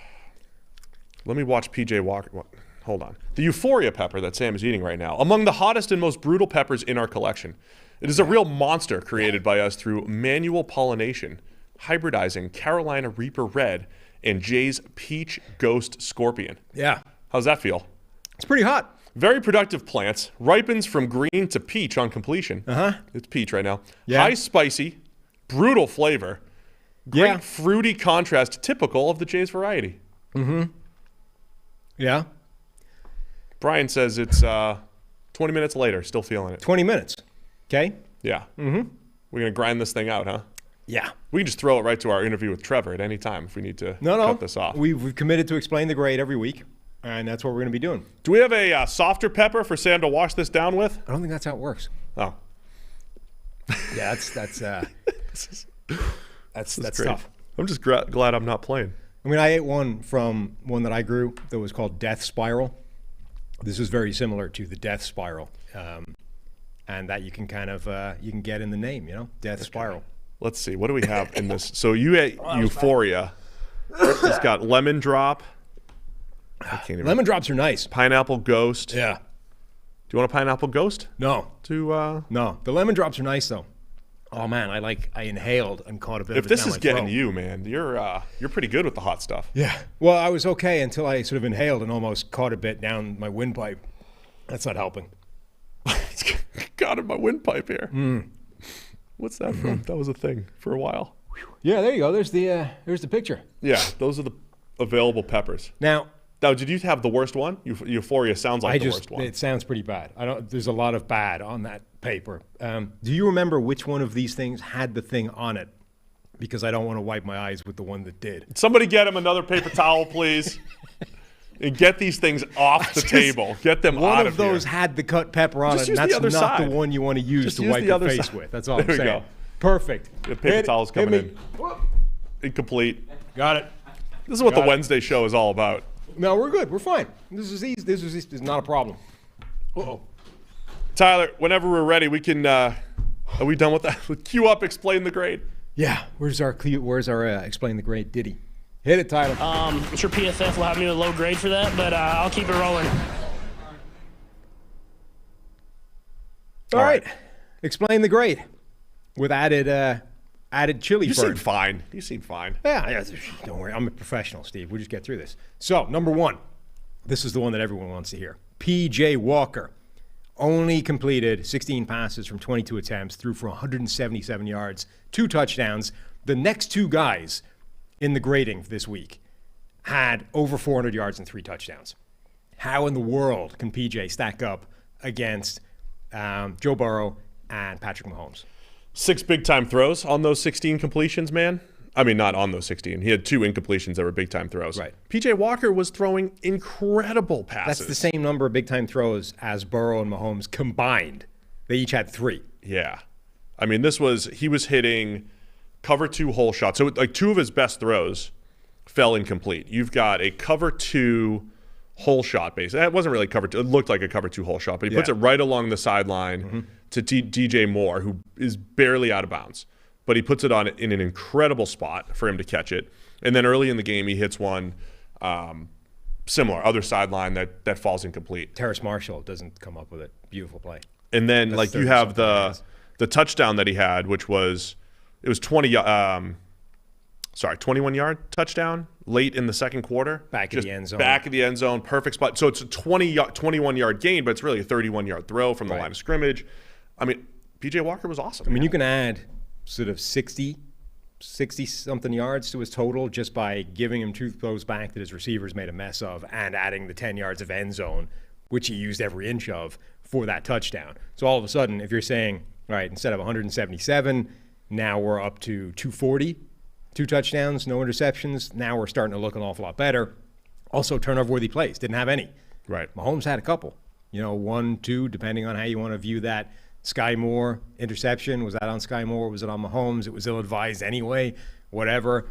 Let me watch PJ Walker. Hold on. The Euphoria pepper that Sam is eating right now, among the hottest and most brutal peppers in our collection. It is a real monster created by us through manual pollination, hybridizing Carolina Reaper Red and Jay's Peach Ghost Scorpion. Yeah. How's that feel? It's pretty hot. Very productive plants. Ripens from green to peach on completion. It's peach right now. Yeah. High spicy, brutal flavor. Great fruity contrast, typical of the Jay's variety. Yeah. Brian says it's 20 minutes later, still feeling it. 20 minutes. Okay? Yeah. We're going to grind this thing out, huh? Yeah. We can just throw it right to our interview with Trevor at any time if we need to cut this off. We've committed to Explain the Grade every week, and that's what we're going to be doing. Do we have a softer pepper for Sam to wash this down with? I don't think that's how it works. Oh. Yeah, that's Great. tough. I'm just glad I'm not playing. I mean, I ate one from one that I grew that was called Death Spiral. This is very similar to the Death Spiral, and that you can kind of you can get in the name, Death Spiral. Let's see. What do we have in this? So you ate Euphoria. It's got lemon drop. I can't even. Lemon drops are nice. Pineapple Ghost. Yeah. Do you want a Pineapple Ghost? No. No. The lemon drops are nice though. Oh man, I inhaled and caught a bit of it If this down is my getting throat. you, man, you're pretty good with the hot stuff. Yeah. Well, I was okay until I sort of inhaled and almost caught a bit down my windpipe. That's not helping. It's got in my windpipe here. What's that from? That was a thing for a while. Yeah, there you go. There's the picture. Yeah, those are the available peppers. Now, did you have the worst one? Euphoria sounds like the worst one. It sounds pretty bad. There's a lot of bad on that paper. Do you remember which one of these things had the thing on it? Because I don't want to wipe my eyes with the one that did. Somebody get him another paper towel, please. And get these things off the table. Get them out of here. One of those had the cut pepper on it, and that's not the one you want to use to wipe your face with. That's all I'm saying. There we go. Perfect. The paper towel's coming in. Incomplete. Got it. This is what the Wednesday show is all about. No, we're good. We're fine. This is easy. This is not a problem. Uh-oh. Tyler, whenever we're ready, we can. Are we done with that? Cue up, Explain the Grade. Yeah. Where's our Explain the Grade ditty? Hit it, Tyler. I'm sure PFF will have me with a low grade for that, but I'll keep it rolling. All right. Explain the Grade with added chili. You seem fine. You seem fine. Yeah, don't worry. I'm a professional, Steve. We'll just get through this. So, number one. This is the one that everyone wants to hear. P.J. Walker only completed 16 passes from 22 attempts, threw for 177 yards, 2 touchdowns. The next 2 guys in the grading this week had over 400 yards and 3 touchdowns. How in the world can PJ stack up against Joe Burrow and Patrick Mahomes? 6 big-time throws on those 16 completions, man. I mean, not on those 16. He had 2 incompletions that were big-time throws. Right. P.J. Walker was throwing incredible passes. That's the same number of big-time throws as Burrow and Mahomes combined. They each had 3. Yeah. I mean, he was hitting cover 2 hole shots. So, like, 2 of his best throws fell incomplete. You've got a cover 2 hole shot base. It wasn't really cover 2. It looked like a cover 2 hole shot, but he puts it right along the sideline to DJ Moore, who is barely out of bounds. But he puts it on in an incredible spot for him to catch it. And then early in the game, he hits one similar, other sideline that falls incomplete. Terrace Marshall doesn't come up with it. Beautiful play. And then, like, you have the touchdown that he had, which was – it was 20 21-yard touchdown late in the second quarter. Back of the end zone. Back of the end zone, perfect spot. So it's a 21-yard gain, but it's really a 31-yard throw from the line of scrimmage. I mean, P.J. Walker was awesome. I mean, you can add sort of 60-something yards to his total just by giving him two throws back that his receivers made a mess of and adding the 10 yards of end zone, which he used every inch of for that touchdown. So all of a sudden, if you're saying, all right, instead of 177, now we're up to 240, 2 touchdowns, no interceptions. Now we're starting to look an awful lot better. Also, turnover-worthy plays. Didn't have any. Right. Mahomes had a couple. 1, 2, depending on how you want to view that. Sky Moore interception. Was that on Sky Moore? Was it on Mahomes? It was ill-advised anyway. Whatever.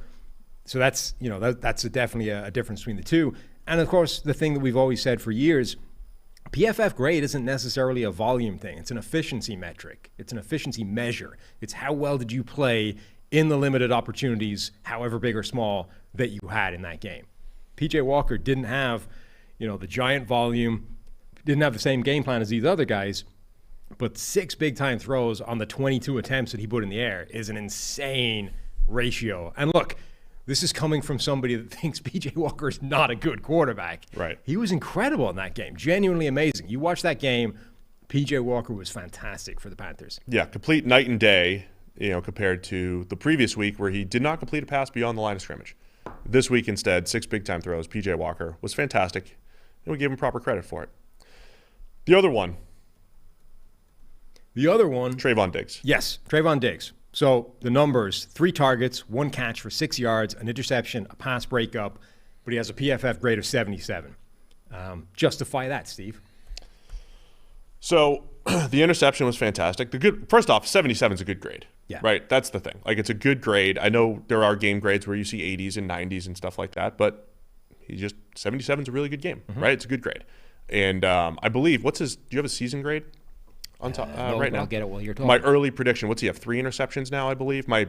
So that's, that's definitely a difference between the two. And, of course, the thing that we've always said for years, PFF grade isn't necessarily a volume thing. It's an efficiency metric. It's an efficiency measure. It's how well did you play in the limited opportunities, however big or small, that you had in that game. P.J. Walker didn't have, the giant volume, didn't have the same game plan as these other guys, but 6 big-time throws on the 22 attempts that he put in the air is an insane ratio. And look, this is coming from somebody that thinks P.J. Walker is not a good quarterback. Right. He was incredible in that game, genuinely amazing. You watch that game, P.J. Walker was fantastic for the Panthers. Yeah, complete night and day, compared to the previous week where he did not complete a pass beyond the line of scrimmage. This week instead, 6 big-time throws. P.J. Walker was fantastic, and we gave him proper credit for it. The other one, Trayvon Diggs. Yes, Trayvon Diggs. So the numbers, 3 targets, 1 catch for 6 yards, an interception, a pass breakup, but he has a PFF grade of 77. Justify that, Steve. So the interception was fantastic. First off, 77 is a good grade. Yeah. Right? That's the thing. Like, it's a good grade. I know there are game grades where you see 80s and 90s and stuff like that, but 77 is a really good game, right? It's a good grade. And I believe, do you have a season grade on top right now? I'll get it while you're talking. My early prediction, what's he have? 3 interceptions now, I believe. I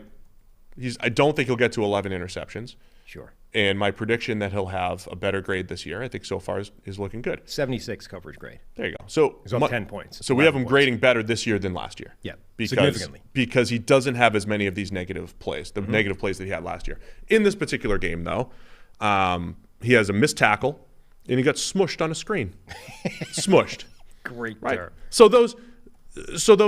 don't think he'll get to 11 interceptions. Sure. And my prediction that he'll have a better grade this year, I think so far is looking good. 76 coverage grade. There you go. So he's up 10 points. So we have him grading better this year than last year. Yeah, significantly. Because he doesn't have as many of these negative plays, the negative plays that he had last year. In this particular game, though, he has a missed tackle, and he got smushed on a screen. Smushed. Great right? term. So those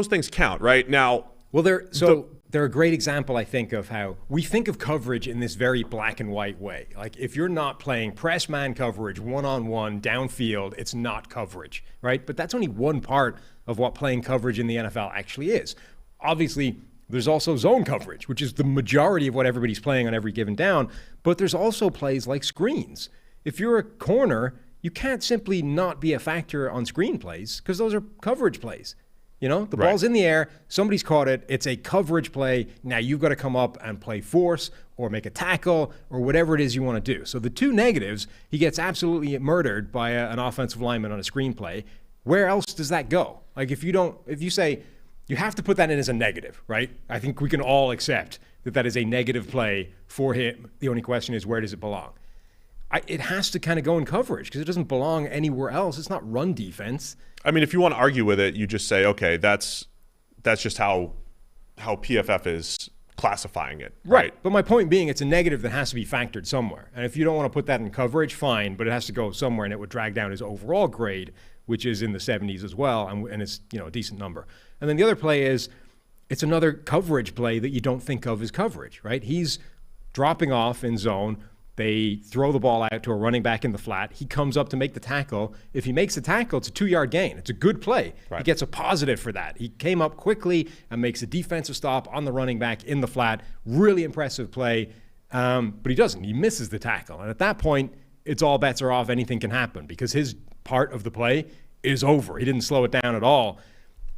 things count, right? Now, well, they're a great example, I think, of how we think of coverage in this very black and white way. Like, if you're not playing press man coverage one-on-one downfield, it's not coverage, right? But that's only one part of what playing coverage in the NFL actually is. Obviously, there's also zone coverage, which is the majority of what everybody's playing on every given down. But there's also plays like screens. If you're a corner, you can't simply not be a factor on screen plays because those are coverage plays. The ball's in the air, somebody's caught it, it's a coverage play. Now you've got to come up and play force or make a tackle or whatever it is you want to do. So the 2 negatives, he gets absolutely murdered by an offensive lineman on a screen play. Where else does that go? Like, if you say you have to put that in as a negative, right? I think we can all accept that is a negative play for him. The only question is, where does it belong? It has to kind of go in coverage because it doesn't belong anywhere else. It's not run defense. I mean, if you want to argue with it, you just say, okay, that's just how PFF is classifying it. Right. But my point being, it's a negative that has to be factored somewhere. And if you don't want to put that in coverage, fine, but it has to go somewhere, and it would drag down his overall grade, which is in the 70s as well, and it's a decent number. And then the other play is, it's another coverage play that you don't think of as coverage, right? He's dropping off in zone. They throw the ball out to a running back in the flat. He comes up to make the tackle. If he makes the tackle, it's a 2-yard gain. It's a good play. Right. He gets a positive for that. He came up quickly and makes a defensive stop on the running back in the flat. Really impressive play. But he doesn't. He misses the tackle. And at that point, it's all bets are off. Anything can happen because his part of the play is over. He didn't slow it down at all.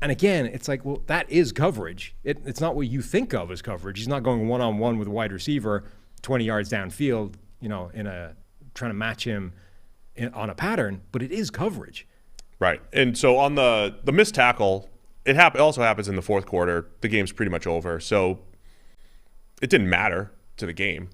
And again, it's like, well, that is coverage. It's not what you think of as coverage. He's not going one-on-one with a wide receiver 20 yards downfield, trying to match him on a pattern, but it is coverage. Right. And so on the missed tackle, it also happens in the fourth quarter. The game's pretty much over. So it didn't matter to the game.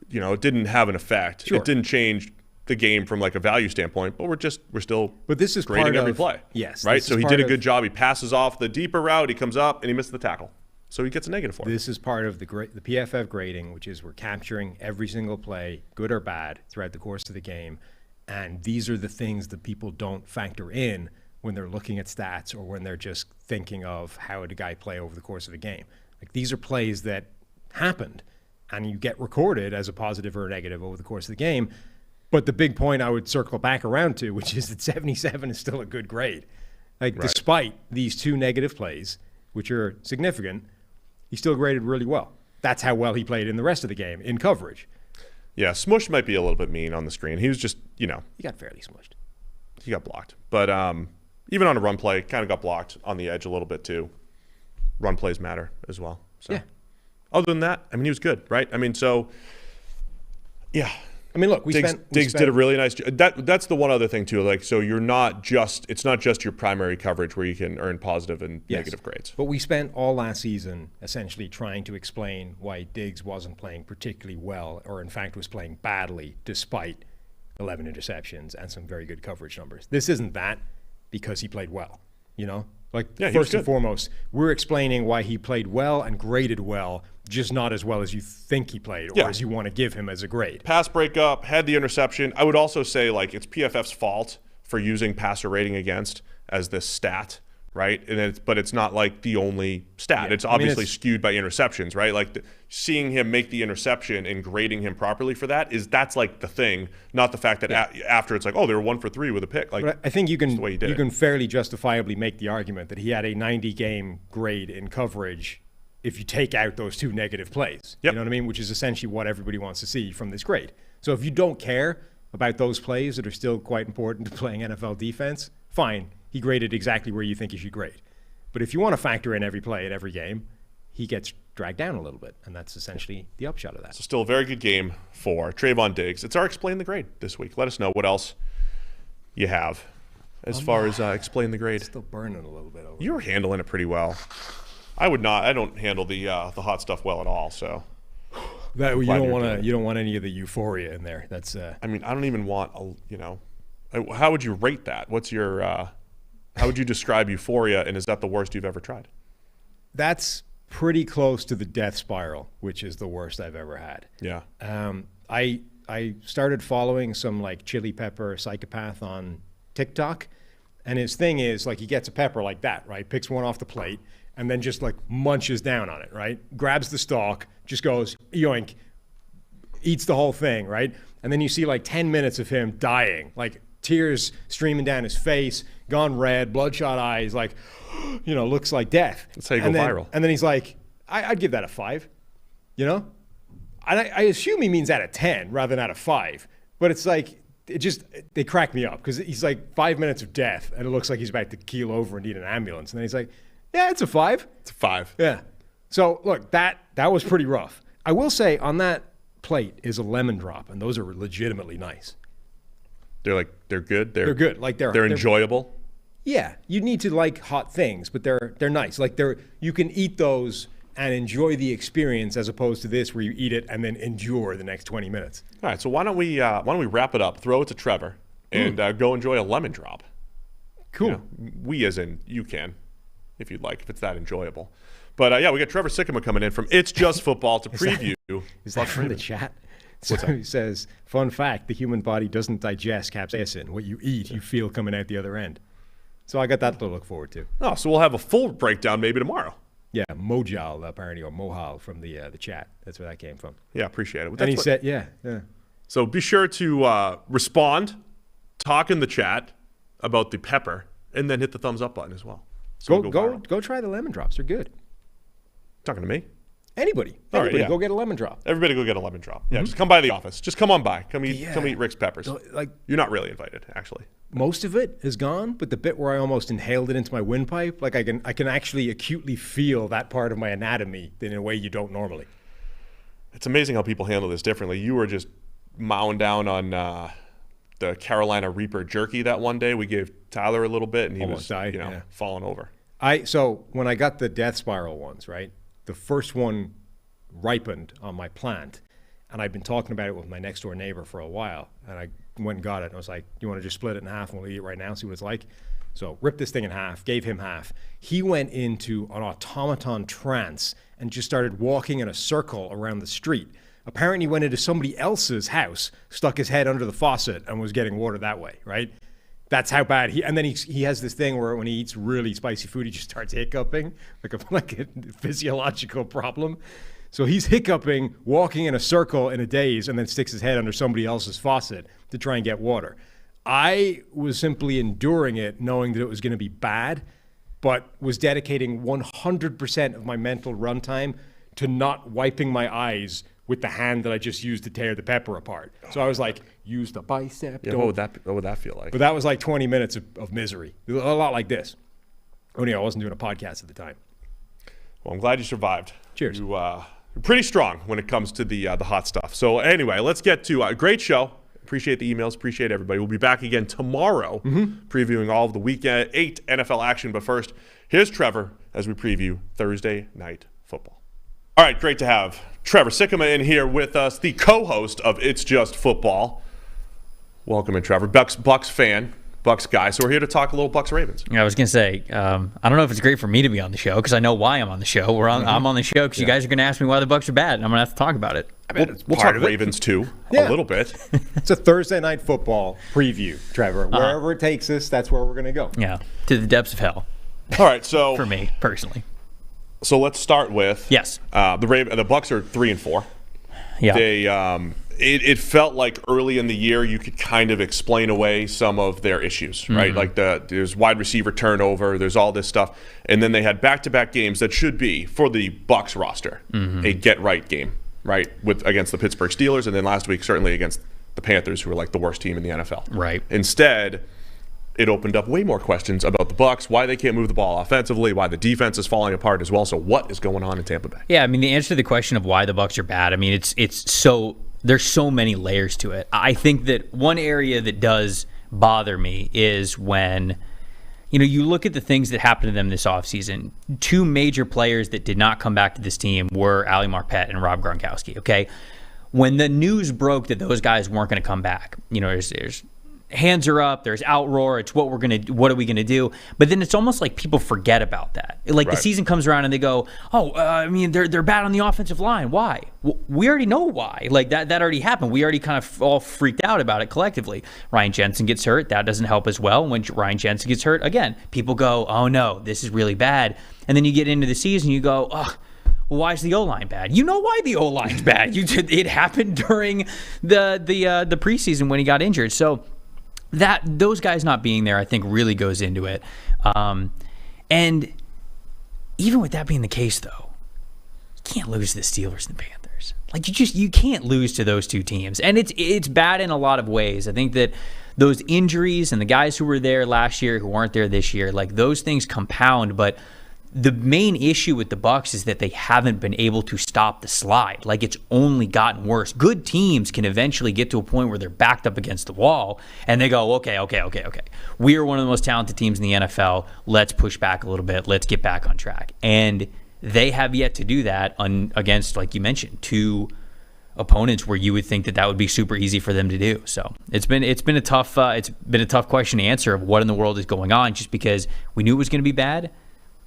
It didn't have an effect. Sure. It didn't change the game from like a value standpoint, but we're still this is grading part every of, play. Yes. Right. So he did a good job. He passes off the deeper route. He comes up and he missed the tackle. So he gets a negative 4. This is part of the PFF grading, which is we're capturing every single play, good or bad, throughout the course of the game. And these are the things that people don't factor in when they're looking at stats or when they're just thinking of how did a guy play over the course of a game. Like, these are plays that happened, and you get recorded as a positive or a negative over the course of the game. But the big point I would circle back around to, which is that 77 is still a good grade. Like, despite these 2 negative plays, which are significant, he still graded really well. That's how well he played in the rest of the game in coverage. Yeah, smush might be a little bit mean on the screen. He was just, He got fairly smushed. He got blocked. But even on a run play, kind of got blocked on the edge a little bit too. Run plays matter as well. So. Yeah. Other than that, I mean, he was good, right? I mean, so, yeah. I mean, look, Diggs did a really nice job. That's the one other thing too. Like, so it's not just your primary coverage where you can earn positive and negative grades. But we spent all last season essentially trying to explain why Diggs wasn't playing particularly well, or in fact was playing badly despite 11 interceptions and some very good coverage numbers. This isn't that, because he played well, first and foremost, we're explaining why he played well and graded well, just not as well as you think he played or as you want to give him as a grade. Pass breakup, had the interception. I would also say, like, it's PFF's fault for using passer rating against as this stat, right? But it's not like the only stat. It's obviously skewed by interceptions, right? Like, seeing him make the interception and grading him properly for that's like the thing, not the fact that after it's like, oh, they were 1 for 3 with a pick. Like, but I think you can fairly justifiably make the argument that he had a 90-game grade in coverage if you take out those 2 negative plays. You know what I mean? Which is essentially what everybody wants to see from this grade. So if you don't care about those plays that are still quite important to playing NFL defense, fine. He graded exactly where you think he should grade. But if you want to factor in every play at every game, he gets dragged down a little bit, and that's essentially the upshot of that. So still a very good game for Trayvon Diggs. It's our Explain the Grade this week. Let us know what else you have as far as Explain the Grade. Still burning a little bit over. You're handling it pretty well. I would not. I don't handle the hot stuff well at all. So you don't want any of the euphoria in there. That's. I mean, I don't even want How would you rate that? What's your? How would you describe euphoria? And is that the worst you've ever tried? That's pretty close to the death spiral, which is the worst I've ever had. Yeah. I started following some like chili pepper psychopath on TikTok, and his thing is like he gets a pepper like that, right? Picks one off the plate and then just like munches down on it, right? Grabs the stalk, just goes yoink, eats the whole thing, right? And then you see like 10 minutes of him dying, like tears streaming down his face, gone red, bloodshot eyes, like, looks like death. That's how you go viral. And then he's like, I'd give that a 5, And I assume he means out of 10 rather than out of 5. But it's like, they crack me up because he's like 5 minutes of death and it looks like he's about to keel over and need an ambulance. And then he's like, yeah, it's a 5. It's a 5. Yeah. So look, that was pretty rough. I will say on that plate is a lemon drop, and those are legitimately nice. They're good. They're good. Like they're enjoyable. Yeah, you need to like hot things, but they're nice. Like you can eat those and enjoy the experience as opposed to this where you eat it and then endure the next 20 minutes. All right, so why don't we wrap it up? Throw it to Trevor and go enjoy a lemon drop. Cool. We as in you can, if you'd like, if it's that enjoyable. But we got Trevor Sikkema coming in from It's Just Football to preview. Is that from the chat? So he says, fun fact, the human body doesn't digest capsaicin. What you eat, you feel coming out the other end. So I got that to look forward to. Oh, so we'll have a full breakdown maybe tomorrow. Yeah, Mojal apparently, or Mohal from the chat. That's where that came from. Yeah, appreciate it. And he said, yeah. So be sure to respond, talk in the chat about the pepper, and then hit the thumbs up button as well. So go try the lemon drops. They're good. Talking to me? Anybody. All right, yeah. Go get a lemon drop. Everybody go get a lemon drop. Yeah, just come by the office. Just come on by. Come eat Rick's peppers. Like, you're not really invited, actually. Most of it is gone, but the bit where I almost inhaled it into my windpipe, like I can actually acutely feel that part of my anatomy in a way you don't normally. It's amazing how people handle this differently. You were just mowing down on the Carolina Reaper jerky that one day. We gave Tyler a little bit, and he almost died, falling over. So when I got the death spiral ones, right, the first one ripened on my plant, and I'd been talking about it with my next door neighbor for a while, and I went and got it. I was like, you want to just split it in half and we'll eat it right now, see what it's like? So ripped this thing in half, gave him half. He went into an automaton trance and just started walking in a circle around the street. Apparently he went into somebody else's house, stuck his head under the faucet, and was getting water that way, right? That's how bad and then he has this thing where when he eats really spicy food, he just starts hiccuping, like a physiological problem. So he's hiccuping, walking in a circle in a daze, and then sticks his head under somebody else's faucet to try and get water. I was simply enduring it, knowing that it was going to be bad, but was dedicating 100% of my mental runtime to not wiping my eyes with the hand that I just used to tear the pepper apart. So I was like, use the bicep. Yeah, what would that feel like? But that was like 20 minutes of misery. A lot like this. Only I wasn't doing a podcast at the time. Well, I'm glad you survived. Cheers. You're pretty strong when it comes to the hot stuff. So anyway, let's get to a great show. Appreciate the emails. Appreciate everybody. We'll be back again tomorrow previewing all of the Week 8 NFL action. But first, here's Trevor as we preview Thursday Night Football. All right, great to have Trevor Sikkema in here with us, the co-host of It's Just Football. Welcome in, Trevor. Bucks fan, Bucks guy. So we're here to talk a little Bucks Ravens. Yeah, I was going to say, I don't know if it's great for me to be on the show because I know why I'm on the show. I'm on the show because you guys are going to ask me why the Bucks are bad, and I'm going to have to talk about it. We'll talk Ravens too, a little bit. It's a Thursday Night Football preview, Trevor. Wherever it takes us, that's where we're going to go. Yeah, to the depths of hell. All right, so for me personally. So let's start with the Bucks are 3-4. Yeah, they it felt like early in the year you could kind of explain away some of their issues, right? Like there's wide receiver turnover, there's all this stuff, and then they had back-to-back games that should be for the Bucks roster a get-right game, right? Against the Pittsburgh Steelers, and then last week certainly against the Panthers, who were like the worst team in the NFL. Right. Instead, it opened up way more questions about the Bucks, why they can't move the ball offensively, why the defense is falling apart as well. So what is going on in Tampa Bay? Yeah, I mean, the answer to the question of why the Bucks are bad, I mean, there's so many layers to it. I think that one area that does bother me is when, you look at the things that happened to them this offseason. Two major players that did not come back to this team were Ali Marpet and Rob Gronkowski, okay? When the news broke that those guys weren't going to come back, there's hands are up, there's outroar, it's what are we gonna do? But then it's almost like people forget about that. Like the season comes around and they go, they're bad on the offensive line. Why? Well, we already know why. Like that already happened. We already kind of all freaked out about it collectively. Ryan Jensen gets hurt, that doesn't help as well. When Ryan Jensen gets hurt, again, people go, oh no, this is really bad. And then you get into the season, you go, well, why is the O-line bad? You know why the O-line's bad. It happened during the preseason when he got injured. So those guys not being there, I think, really goes into it. And even with that being the case, though, you can't lose to the Steelers and the Panthers. Like you can't lose to those two teams, and it's bad in a lot of ways. I think that those injuries and the guys who were there last year who weren't there this year, like those things compound, but the main issue with the Bucs is that they haven't been able to stop the slide. Like it's only gotten worse. Good teams can eventually get to a point where they're backed up against the wall and they go, okay. We are one of the most talented teams in the NFL. Let's push back a little bit. Let's get back on track. And they have yet to do that against, like you mentioned, two opponents where you would think that would be super easy for them to do. So it's been a tough question to answer of what in the world is going on, just because we knew it was going to be bad,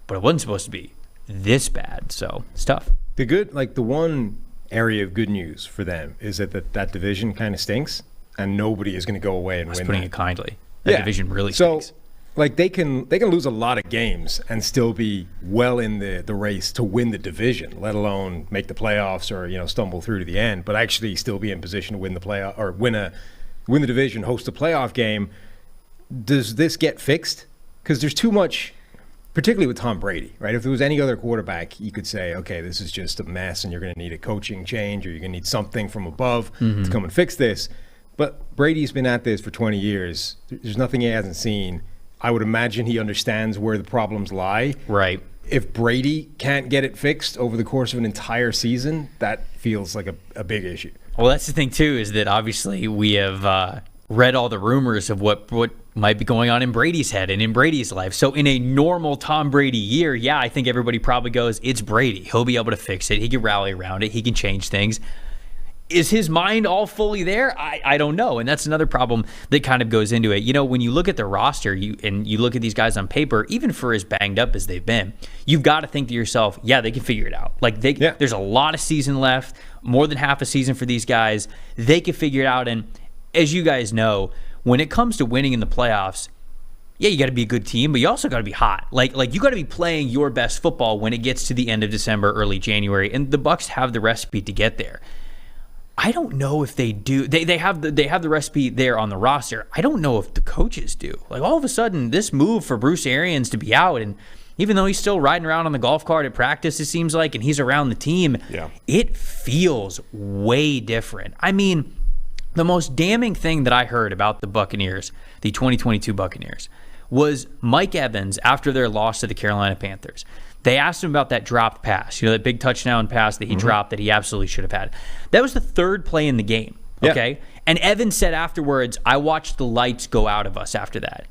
but it wasn't supposed to be this bad. So it's tough. The one area of good news for them is that division kind of stinks, and nobody is going to go away and win. Putting it kindly, that division really stinks. So, they can lose a lot of games and still be well in the race to win the division, let alone make the playoffs or stumble through to the end, but actually still be in position to win the playoff or win the division, host a playoff game. Does this get fixed? Because there's too much. Particularly with Tom Brady, right? If there was any other quarterback, you could say, okay, this is just a mess and you're going to need a coaching change or you're going to need something from above to come and fix this. But Brady's been at this for 20 years. There's nothing he hasn't seen. I would imagine he understands where the problems lie. Right. If Brady can't get it fixed over the course of an entire season, that feels like a big issue. Well, that's the thing, too, is that obviously we have read all the rumors of what might be going on in Brady's head and in Brady's life. So in a normal Tom Brady year, I think everybody probably goes, it's Brady. He'll be able to fix it. He can rally around it. He can change things. Is his mind all fully there? I don't know. And that's another problem that kind of goes into it. You know, when you look at the roster and you look at these guys on paper, even for as banged up as they've been, you've got to think to yourself, yeah, they can figure it out. Like, there's a lot of season left, more than half a season for these guys. They can figure it out. And as you guys know, when it comes to winning in the playoffs, yeah, you got to be a good team, but you also got to be hot. Like you got to be playing your best football when it gets to the end of December, early January, and the Bucs have the recipe to get there. I don't know if they do. They have the recipe there on the roster. I don't know if the coaches do. Like, all of a sudden, this move for Bruce Arians to be out, and even though he's still riding around on the golf cart at practice, it seems like, and he's around the team, it feels way different. I mean, the most damning thing that I heard about the Buccaneers, the 2022 Buccaneers, was Mike Evans after their loss to the Carolina Panthers. They asked him about that dropped pass, that big touchdown pass that he dropped that he absolutely should have had. That was the third play in the game, okay? Yeah. And Evans said afterwards, I watched the lights go out of us after that.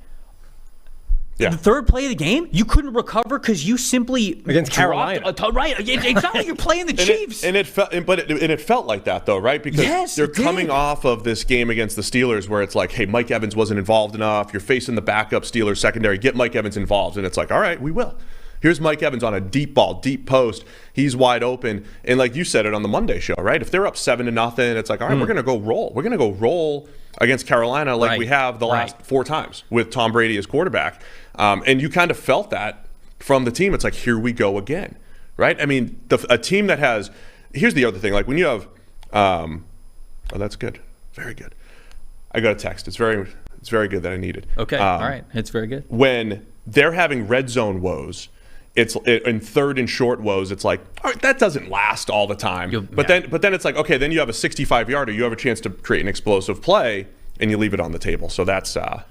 Yeah. The third play of the game, you couldn't recover because you simply against Carolina. Right? It's not like you're playing the Chiefs. And it felt like that though, right? Because they're coming off of this game against the Steelers where it's like, hey, Mike Evans wasn't involved enough. You're facing the backup Steelers secondary. Get Mike Evans involved, and it's like, all right, we will. Here's Mike Evans on a deep ball, deep post. He's wide open. And like you said it on the Monday show, right? If they're up 7-0, it's like, all right, we're going to go roll. We're going to go roll against Carolina like we have the last 4 times with Tom Brady as quarterback. And you kind of felt that from the team. It's like, here we go again, right? I mean, a team that has – here's the other thing. Like when you have oh, that's good. Very good. I got a text. It's very good that I needed. Okay, all right. It's very good. When they're having red zone woes – in third and short woes, it's like, all right, that doesn't last all the time. But then it's like, okay, then you have a 65-yarder. You have a chance to create an explosive play, and you leave it on the table. So that's and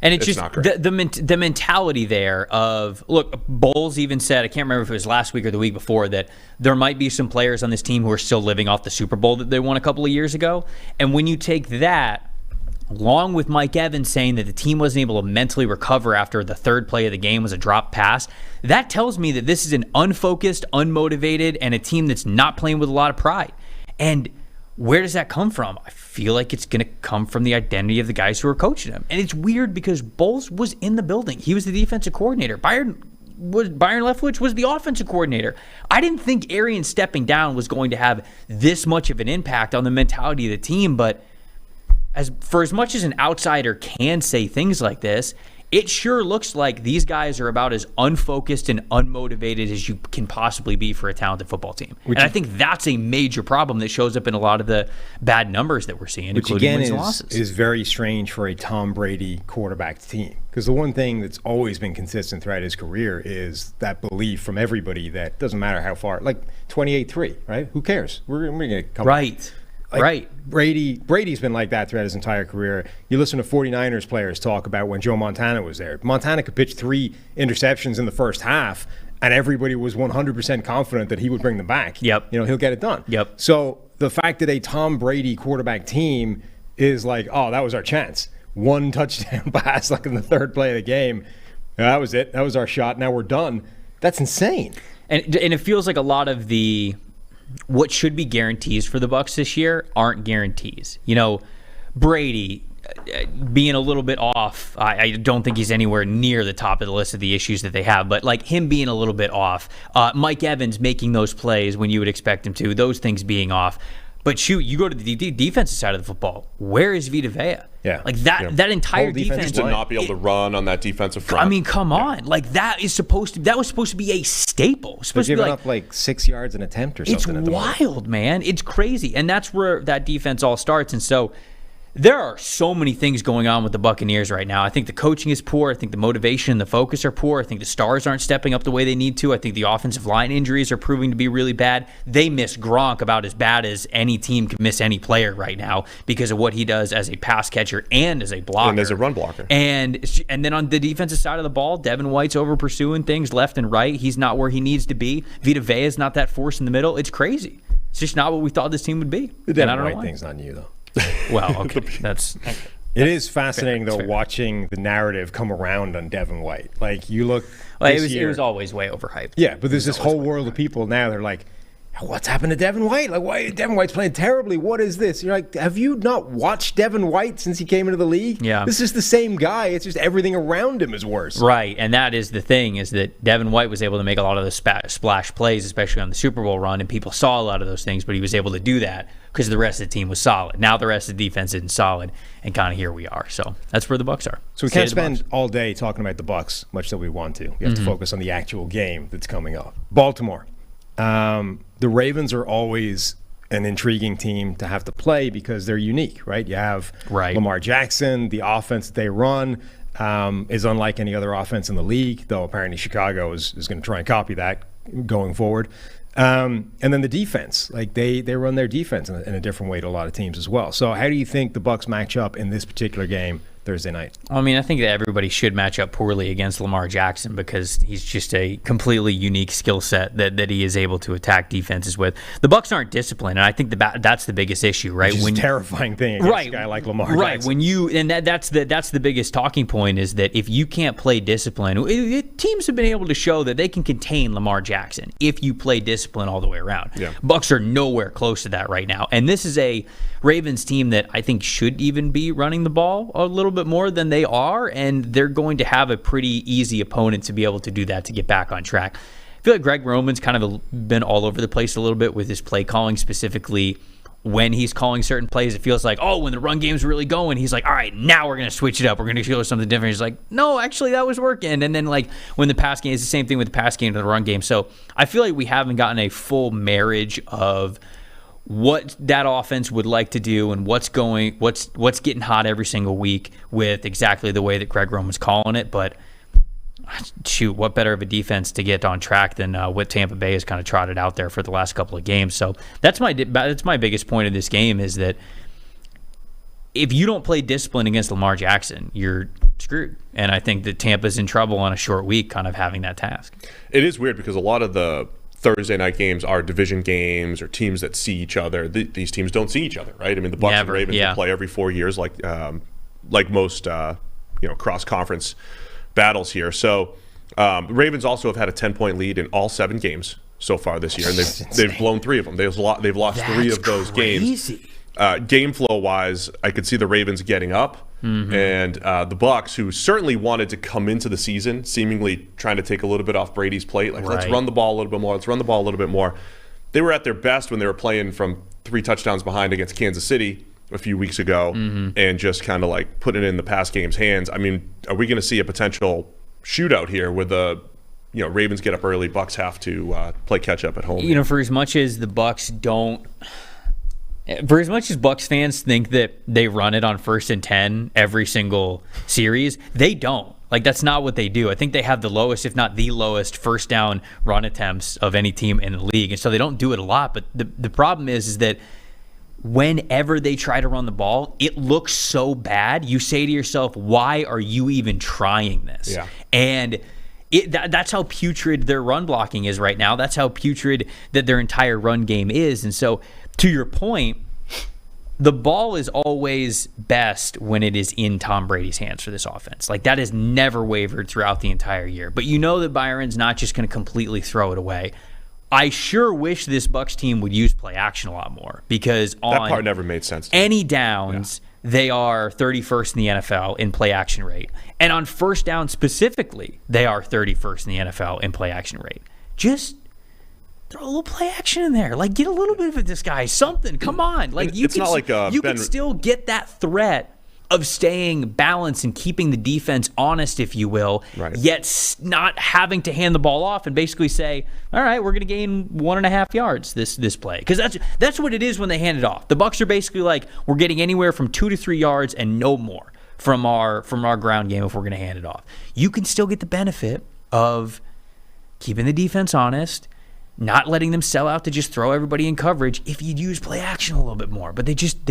it's just not great. The mentality there of, look, Bowles even said, I can't remember if it was last week or the week before, that there might be some players on this team who are still living off the Super Bowl that they won a couple of years ago. And when you take that, along with Mike Evans saying that the team wasn't able to mentally recover after the third play of the game was a drop pass, that tells me that this is an unfocused, unmotivated, and a team that's not playing with a lot of pride. And where does that come from? I feel like it's going to come from the identity of the guys who are coaching him. And it's weird because Bowles was in the building. He was the defensive coordinator. Byron Leftwich was the offensive coordinator. I didn't think Arians stepping down was going to have this much of an impact on the mentality of the team, but for as much as an outsider can say things like this, it sure looks like these guys are about as unfocused and unmotivated as you can possibly be for a talented football team. And I think that's a major problem that shows up in a lot of the bad numbers that we're seeing, including wins and losses. Is very strange for a Tom Brady quarterback team. Because the one thing that's always been consistent throughout his career is that belief from everybody that doesn't matter how far, like 28-3, right? Who cares? We're going to come right. Right. Brady's been like that throughout his entire career. You listen to 49ers players talk about when Joe Montana was there. Montana could pitch 3 interceptions in the first half, and everybody was 100% confident that he would bring them back. Yep. He'll get it done. Yep. So the fact that a Tom Brady quarterback team is like, oh, that was our chance. 1 touchdown pass like in the third play of the game. That was it. That was our shot. Now we're done. That's insane. And it feels like a lot of what should be guarantees for the Bucs this year aren't guarantees. Brady being a little bit off, I don't think he's anywhere near the top of the list of the issues that they have, but like him being a little bit off, Mike Evans making those plays when you would expect him to, those things being off. But shoot, you go to the defensive side of the football. Where is Vita Vea? Yeah, like that entire defense to not be able to run on that defensive front. I mean, come on, like that was supposed to be a staple. It's supposed to be up like 6 yards an attempt or something. It's wild, man. It's crazy, and that's where that defense all starts. And so there are so many things going on with the Buccaneers right now. I think the coaching is poor. I think the motivation and the focus are poor. I think the stars aren't stepping up the way they need to. I think the offensive line injuries are proving to be really bad. They miss Gronk about as bad as any team can miss any player right now because of what he does as a pass catcher and as a blocker. And as a run blocker. And then on the defensive side of the ball, Devin White's over pursuing things left and right. He's not where he needs to be. Vita Vea is not that force in the middle. It's crazy. It's just not what we thought this team would be. The Devin White thing's not new, though. Well, okay, It is fascinating though watching the narrative come around on Devin White. Like you look, it was always way overhyped. Yeah, but there's this whole world of people now. They're like, what's happened to Devin White? Like, why Devin White's playing terribly? What is this? You're like, have you not watched Devin White since he came into the league? Yeah. This is the same guy. It's just everything around him is worse. Right, and that is the thing, is that Devin White was able to make a lot of the splash plays, especially on the Super Bowl run, and people saw a lot of those things, but he was able to do that because the rest of the team was solid. Now the rest of the defense isn't solid, and kind of here we are. So that's where the Bucs are. So we can't spend all day talking about the Bucs, much that we want to. We have to focus on the actual game that's coming up. Baltimore. The Ravens are always an intriguing team to have to play because they're unique, right? You have Lamar Jackson. The offense that they run is unlike any other offense in the league, though apparently Chicago is going to try and copy that going forward. And then the defense, like they run their defense in a different way to a lot of teams as well. So how do you think the Bucs match up in this particular game Thursday night? I mean, I think that everybody should match up poorly against Lamar Jackson because he's just a completely unique skill set that he is able to attack defenses with. The Bucs aren't disciplined, and I think that's the biggest issue, right? Which is a terrifying thing against a guy like Lamar Jackson. Right, that's the biggest talking point, is that if you can't play discipline, teams have been able to show that they can contain Lamar Jackson if you play discipline all the way around. Yeah. Bucs are nowhere close to that right now, and this is a Ravens team that I think should even be running the ball a little bit more than they are, and they're going to have a pretty easy opponent to be able to do that, to get back on track. I feel like Greg Roman's kind of been all over the place a little bit with his play calling, specifically when he's calling certain plays. It feels like, when the run game's really going, he's like, all right, now we're going to switch it up. We're going to go something different. He's like, no, actually that was working. And then like when the pass game, is the same thing with the pass game to the run game. So I feel like we haven't gotten a full marriage of what that offense would like to do and what's getting hot every single week with exactly the way that Greg Roman's calling it. But shoot, what better of a defense to get on track than what Tampa Bay has kind of trotted out there for the last couple of games. So that's my biggest point of this game, is that if you don't play discipline against Lamar Jackson, you're screwed. And I think that Tampa's in trouble on a short week kind of having that task. It is weird because a lot of the Thursday night games are division games or teams that see each other. These teams don't see each other, right? I mean, the Bucs and Ravens will play every 4 years, like most cross-conference battles here. So the Ravens also have had a 10-point lead in all 7 games so far this year, and they've blown 3 of them. They've lost 3 of those games. Game flow wise, I could see the Ravens getting up. And the Bucs, who certainly wanted to come into the season seemingly trying to take a little bit off Brady's plate, like let's run the ball a little bit more, They were at their best when they were playing from 3 touchdowns behind against Kansas City a few weeks ago and just kind of like putting it in the pass game's hands. I mean, are we going to see a potential shootout here where the Ravens get up early, Bucs have to play catch up at home? For as much as Bucs fans think that they run it on 1st and 10 every single series, they don't. Like, that's not what they do. I think they have the lowest, if not the lowest, first down run attempts of any team in the league. And so they don't do it a lot. But the problem is that whenever they try to run the ball, it looks so bad. You say to yourself, why are you even trying this? Yeah. And that's how putrid their run blocking is right now. That's how putrid that their entire run game is. And so, to your point, the ball is always best when it is in Tom Brady's hands for this offense. Like, that has never wavered throughout the entire year. But you know that Byron's not just going to completely throw it away. I sure wish this Bucs team would use play action a lot more, because on that part never made sense to me. Any downs, they are 31st in the NFL in play action rate. And on first down specifically, they are 31st in the NFL in play action rate. Just throw a little play action in there. Like, get a little bit of it, this guy. Something. Come on. Like, you can still get that threat of staying balanced and keeping the defense honest, if you will, yet not having to hand the ball off and basically say, all right, we're going to gain 1.5 yards this play. Because that's what it is when they hand it off. The Bucs are basically like, we're getting anywhere from 2 to 3 yards and no more from our ground game if we're going to hand it off. You can still get the benefit of keeping the defense honest, not letting them sell out to just throw everybody in coverage if you'd use play action a little bit more. But they just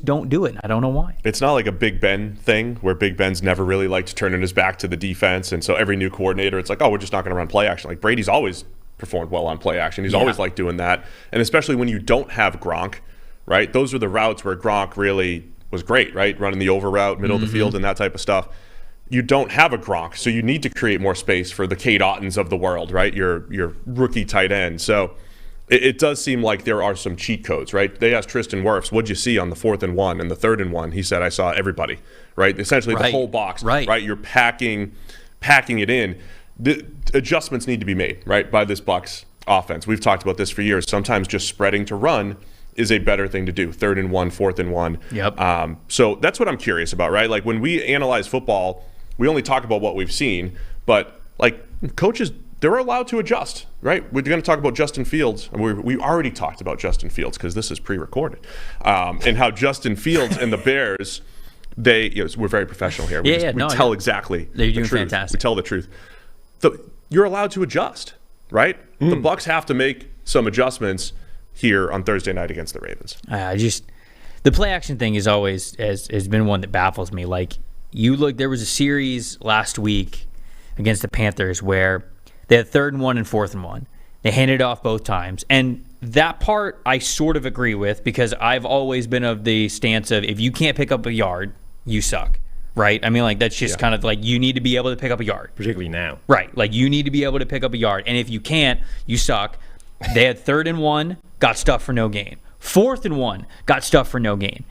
don't do it. I don't know why. It's not like a Big Ben thing where Big Ben's never really liked to turn his back to the defense. And so every new coordinator, it's like, we're just not going to run play action. Like, Brady's always performed well on play action. He's always liked doing that. And especially when you don't have Gronk, right? Those are the routes where Gronk really was great, right? Running the over route, middle of the field, and that type of stuff. You don't have a Gronk, so you need to create more space for the Cade Ottons of the world, right? Your rookie tight end. So it does seem like there are some cheat codes, right? They asked Tristan Wirfs, what'd you see on the 4th and 1 and the 3rd and 1? He said, I saw everybody, right? Essentially the whole box, right? You're packing it in. The adjustments need to be made, right, by this Bucs offense. We've talked about this for years. Sometimes just spreading to run is a better thing to do. 3rd and 1, 4th and 1. Yep. So that's what I'm curious about, right? Like when we analyze football, we only talk about what we've seen, but like coaches, they're allowed to adjust, right? We're going to talk about Justin Fields. We already talked about Justin Fields because this is pre-recorded, and how Justin Fields and the Bears, we're very professional here. We tell exactly They're doing the truth. fantastic. We tell the truth. You're allowed to adjust, right? The Bucs have to make some adjustments here on Thursday night against the Ravens. The play action thing is always has been one that baffles me. Like there was a series last week against the Panthers where they had 3rd and 1 and 4th and 1. They handed it off both times. And that part I sort of agree with because I've always been of the stance of if you can't pick up a yard, you suck. Right? I mean, like, that's just kind of like you need to be able to pick up a yard. Particularly now. Right. Like, you need to be able to pick up a yard. And if you can't, you suck. They had 3rd and 1, got stuffed for no gain. 4th and 1, got stuffed for no gain.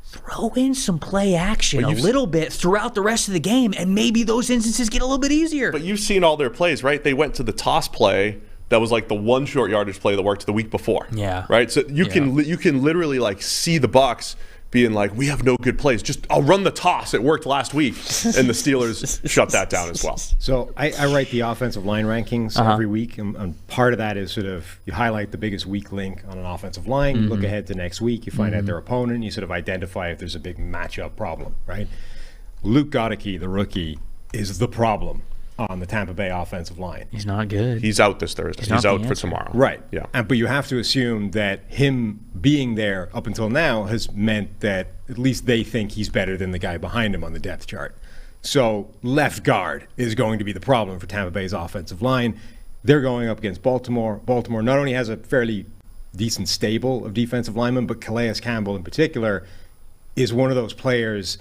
Throw in some play action a little bit throughout the rest of the game, and maybe those instances get a little bit easier. But you've seen all their plays, right? They went to the toss play that was like the one short yardage play that worked the week before. Yeah. Right? So you can literally like see the Bucs being like, we have no good plays. I'll run the toss. It worked last week. And the Steelers shut that down as well. So I write the offensive line rankings every week. And part of that is sort of you highlight the biggest weak link on an offensive line. You look ahead to next week. You find out their opponent. You sort of identify if there's a big matchup problem, right? Luke Goedeke, the rookie, is the problem on the Tampa Bay offensive line. He's not good. He's out this Thursday. He's out for tomorrow. Right. Yeah. But you have to assume that him being there up until now has meant that at least they think he's better than the guy behind him on the depth chart. So left guard is going to be the problem for Tampa Bay's offensive line. They're going up against Baltimore. Baltimore not only has a fairly decent stable of defensive linemen, but Calais Campbell in particular is one of those players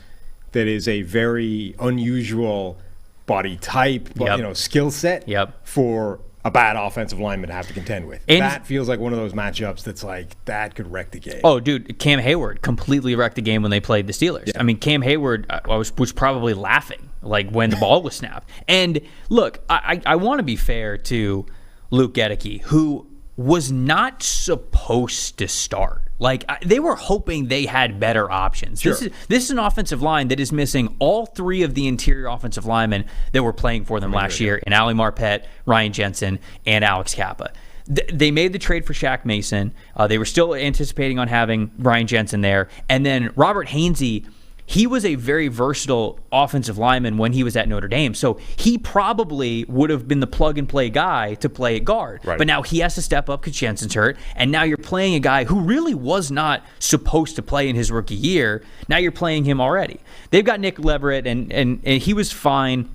that is a very unusual body type, skill set for a bad offensive lineman to have to contend with. And that feels like one of those matchups that's like, that could wreck the game. Oh, dude, Cam Hayward completely wrecked the game when they played the Steelers. Yeah. I mean, Cam Hayward was probably laughing like when the ball was snapped. And look, I want to be fair to Luke Goedeke, who was not supposed to start. Like, they were hoping they had better options. Sure. This is an offensive line that is missing all 3 of the interior offensive linemen that were playing for them last year in Ali Marpet, Ryan Jensen, and Alex Kappa. They made the trade for Shaq Mason. They were still anticipating on having Ryan Jensen there. And then Robert Hainsey, he was a very versatile offensive lineman when he was at Notre Dame. So he probably would have been the plug-and-play guy to play at guard. Right. But now he has to step up because Jensen's hurt. And now you're playing a guy who really was not supposed to play in his rookie year. Now you're playing him already. They've got Nick Leverett, and he was fine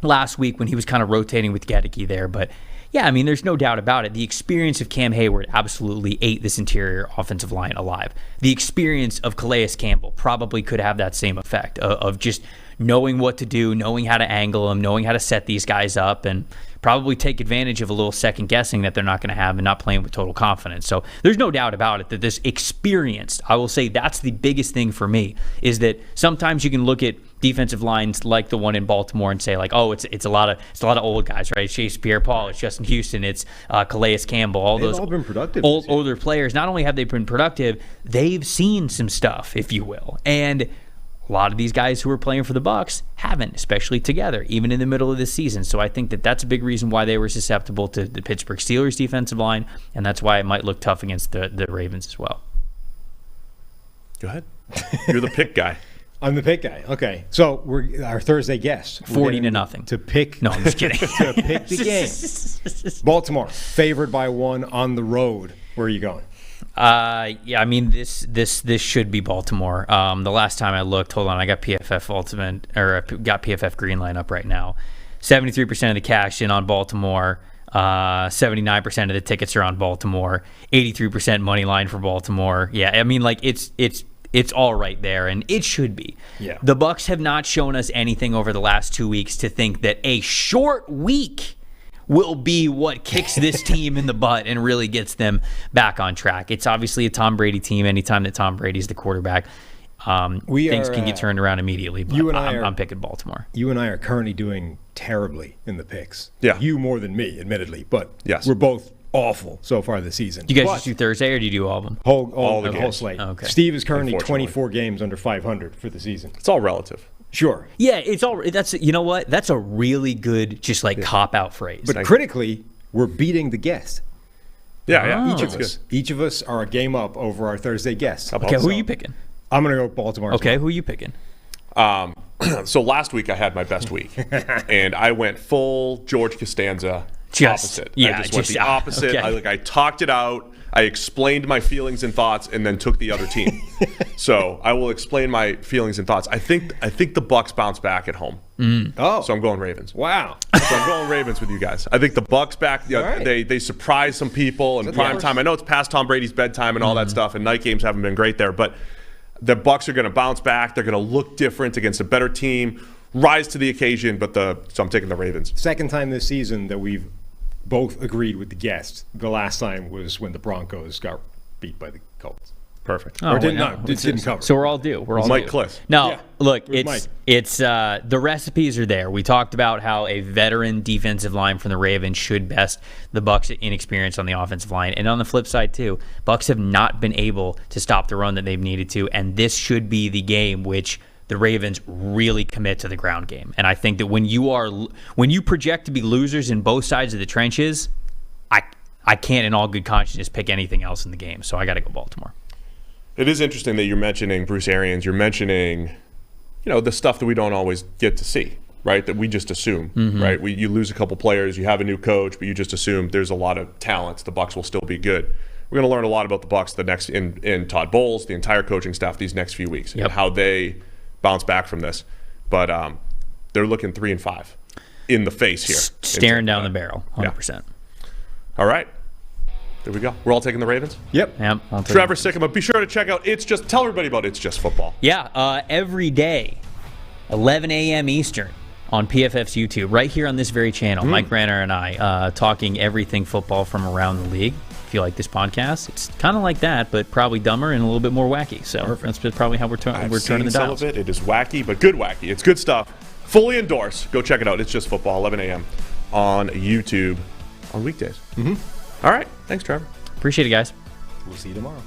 last week when he was kind of rotating with Goedeke there. But yeah, I mean, there's no doubt about it. The experience of Cam Hayward absolutely ate this interior offensive line alive. The experience of Calais Campbell probably could have that same effect of just knowing what to do, knowing how to angle them, knowing how to set these guys up, and probably take advantage of a little second guessing that they're not going to have and not playing with total confidence. So there's no doubt about it that this experience, I will say that's the biggest thing for me, is that sometimes you can look at defensive lines like the one in Baltimore and say like, oh, it's a lot of old guys, right? It's Chase Pierre-Paul, it's Justin Houston, it's Calais Campbell, they've all been productive. Older players. Not only have they been productive, they've seen some stuff, if you will. And a lot of these guys who are playing for the Bucs haven't, especially together, even in the middle of this season. So I think that that's a big reason why they were susceptible to the Pittsburgh Steelers defensive line, and that's why it might look tough against the Ravens as well. Go ahead. You're the pick guy. I'm the pick guy. Okay. So we're our Thursday guest. 40-0. To pick. No, I'm just kidding. To pick the game. Baltimore, favored by 1 on the road. Where are you going? Yeah, I mean this should be Baltimore. The last time I looked, hold on, I got PFF Ultimate, or I got PFF Green Line up right now. 73% of the cash in on Baltimore. 79% of the tickets are on Baltimore. 83% money line for Baltimore. Yeah, I mean, like it's all right there, and it should be. Yeah. The Bucs have not shown us anything over the last 2 weeks to think that a short week will be what kicks this team in the butt and really gets them back on track. It's obviously a Tom Brady team. Anytime that Tom Brady's the quarterback, things can get turned around immediately. But I'm picking Baltimore. You and I are currently doing terribly in the picks. Yeah. You more than me, admittedly, but yes, we're both awful so far this season. Do you guys just do Thursday, or do you do all of them? All the games. whole slate. Okay. Steve is currently 24 games under 500 for the season. It's all relative. Sure. Yeah, it's all. That's, you know what? That's a really good, just like cop out phrase. But critically, we're beating the guest. Yeah. Each of us are a game up over our Thursday guest. Okay, who are you picking? I'm going to go Baltimore. Okay, who are you picking? So last week I had my best week, and I went full George Costanza opposite. Yeah, I just went the opposite. Okay. I talked it out. I explained my feelings and thoughts, and then took the other team. So I will explain my feelings and thoughts. I think the Bucs bounce back at home. Oh, so I'm going Ravens. Wow. So I'm going Ravens with you guys. I think the Bucs back. Right. They surprise some people in prime time. I know it's past Tom Brady's bedtime and all that stuff, and night games haven't been great there, but the Bucs are going to bounce back. They're going to look different against a better team, rise to the occasion. So I'm taking the Ravens. Second time this season that we've both agreed with the guest. The last time was when the Broncos got beat by the Colts. Perfect. Or didn't cover. So we're all due. We're all Mike due. Cliff. No, Yeah, look, Mike. it's the recipes are there. We talked about how a veteran defensive line from the Ravens should best the Bucs' inexperience on the offensive line. And on the flip side too, Bucs have not been able to stop the run that they've needed to, and this should be the game which the Ravens really commit to the ground game. And I think that when you project to be losers in both sides of the trenches, I can't in all good conscience pick anything else in the game. So I got to go Baltimore. It is interesting that you're mentioning Bruce Arians. You're mentioning, the stuff that we don't always get to see, right? That we just assume, right? You lose a couple players, you have a new coach, but you just assume there's a lot of talent. The Bucs will still be good. We're going to learn a lot about the Bucs in Todd Bowles, the entire coaching staff these next few weeks, and how they bounce back from this. But they're looking 3-5 in the face here, staring down the barrel, 100%. Yeah. All right. There we go. We're all taking the Ravens? Yep. Trevor Sikkema. Be sure to check out tell everybody about It's Just Football. Yeah, every day, 11 a.m. Eastern on PFF's YouTube, right here on this very channel. Mike Ranner and I talking everything football from around the league. If you like this podcast, it's kind of like that, but probably dumber and a little bit more wacky. So that's probably how we're turning the dials. Some of it. It is wacky, but good wacky. It's good stuff. Fully endorse. Go check it out. It's Just Football, 11 a.m. on YouTube on weekdays. All right. Thanks, Trevor. Appreciate it, guys. We'll see you tomorrow.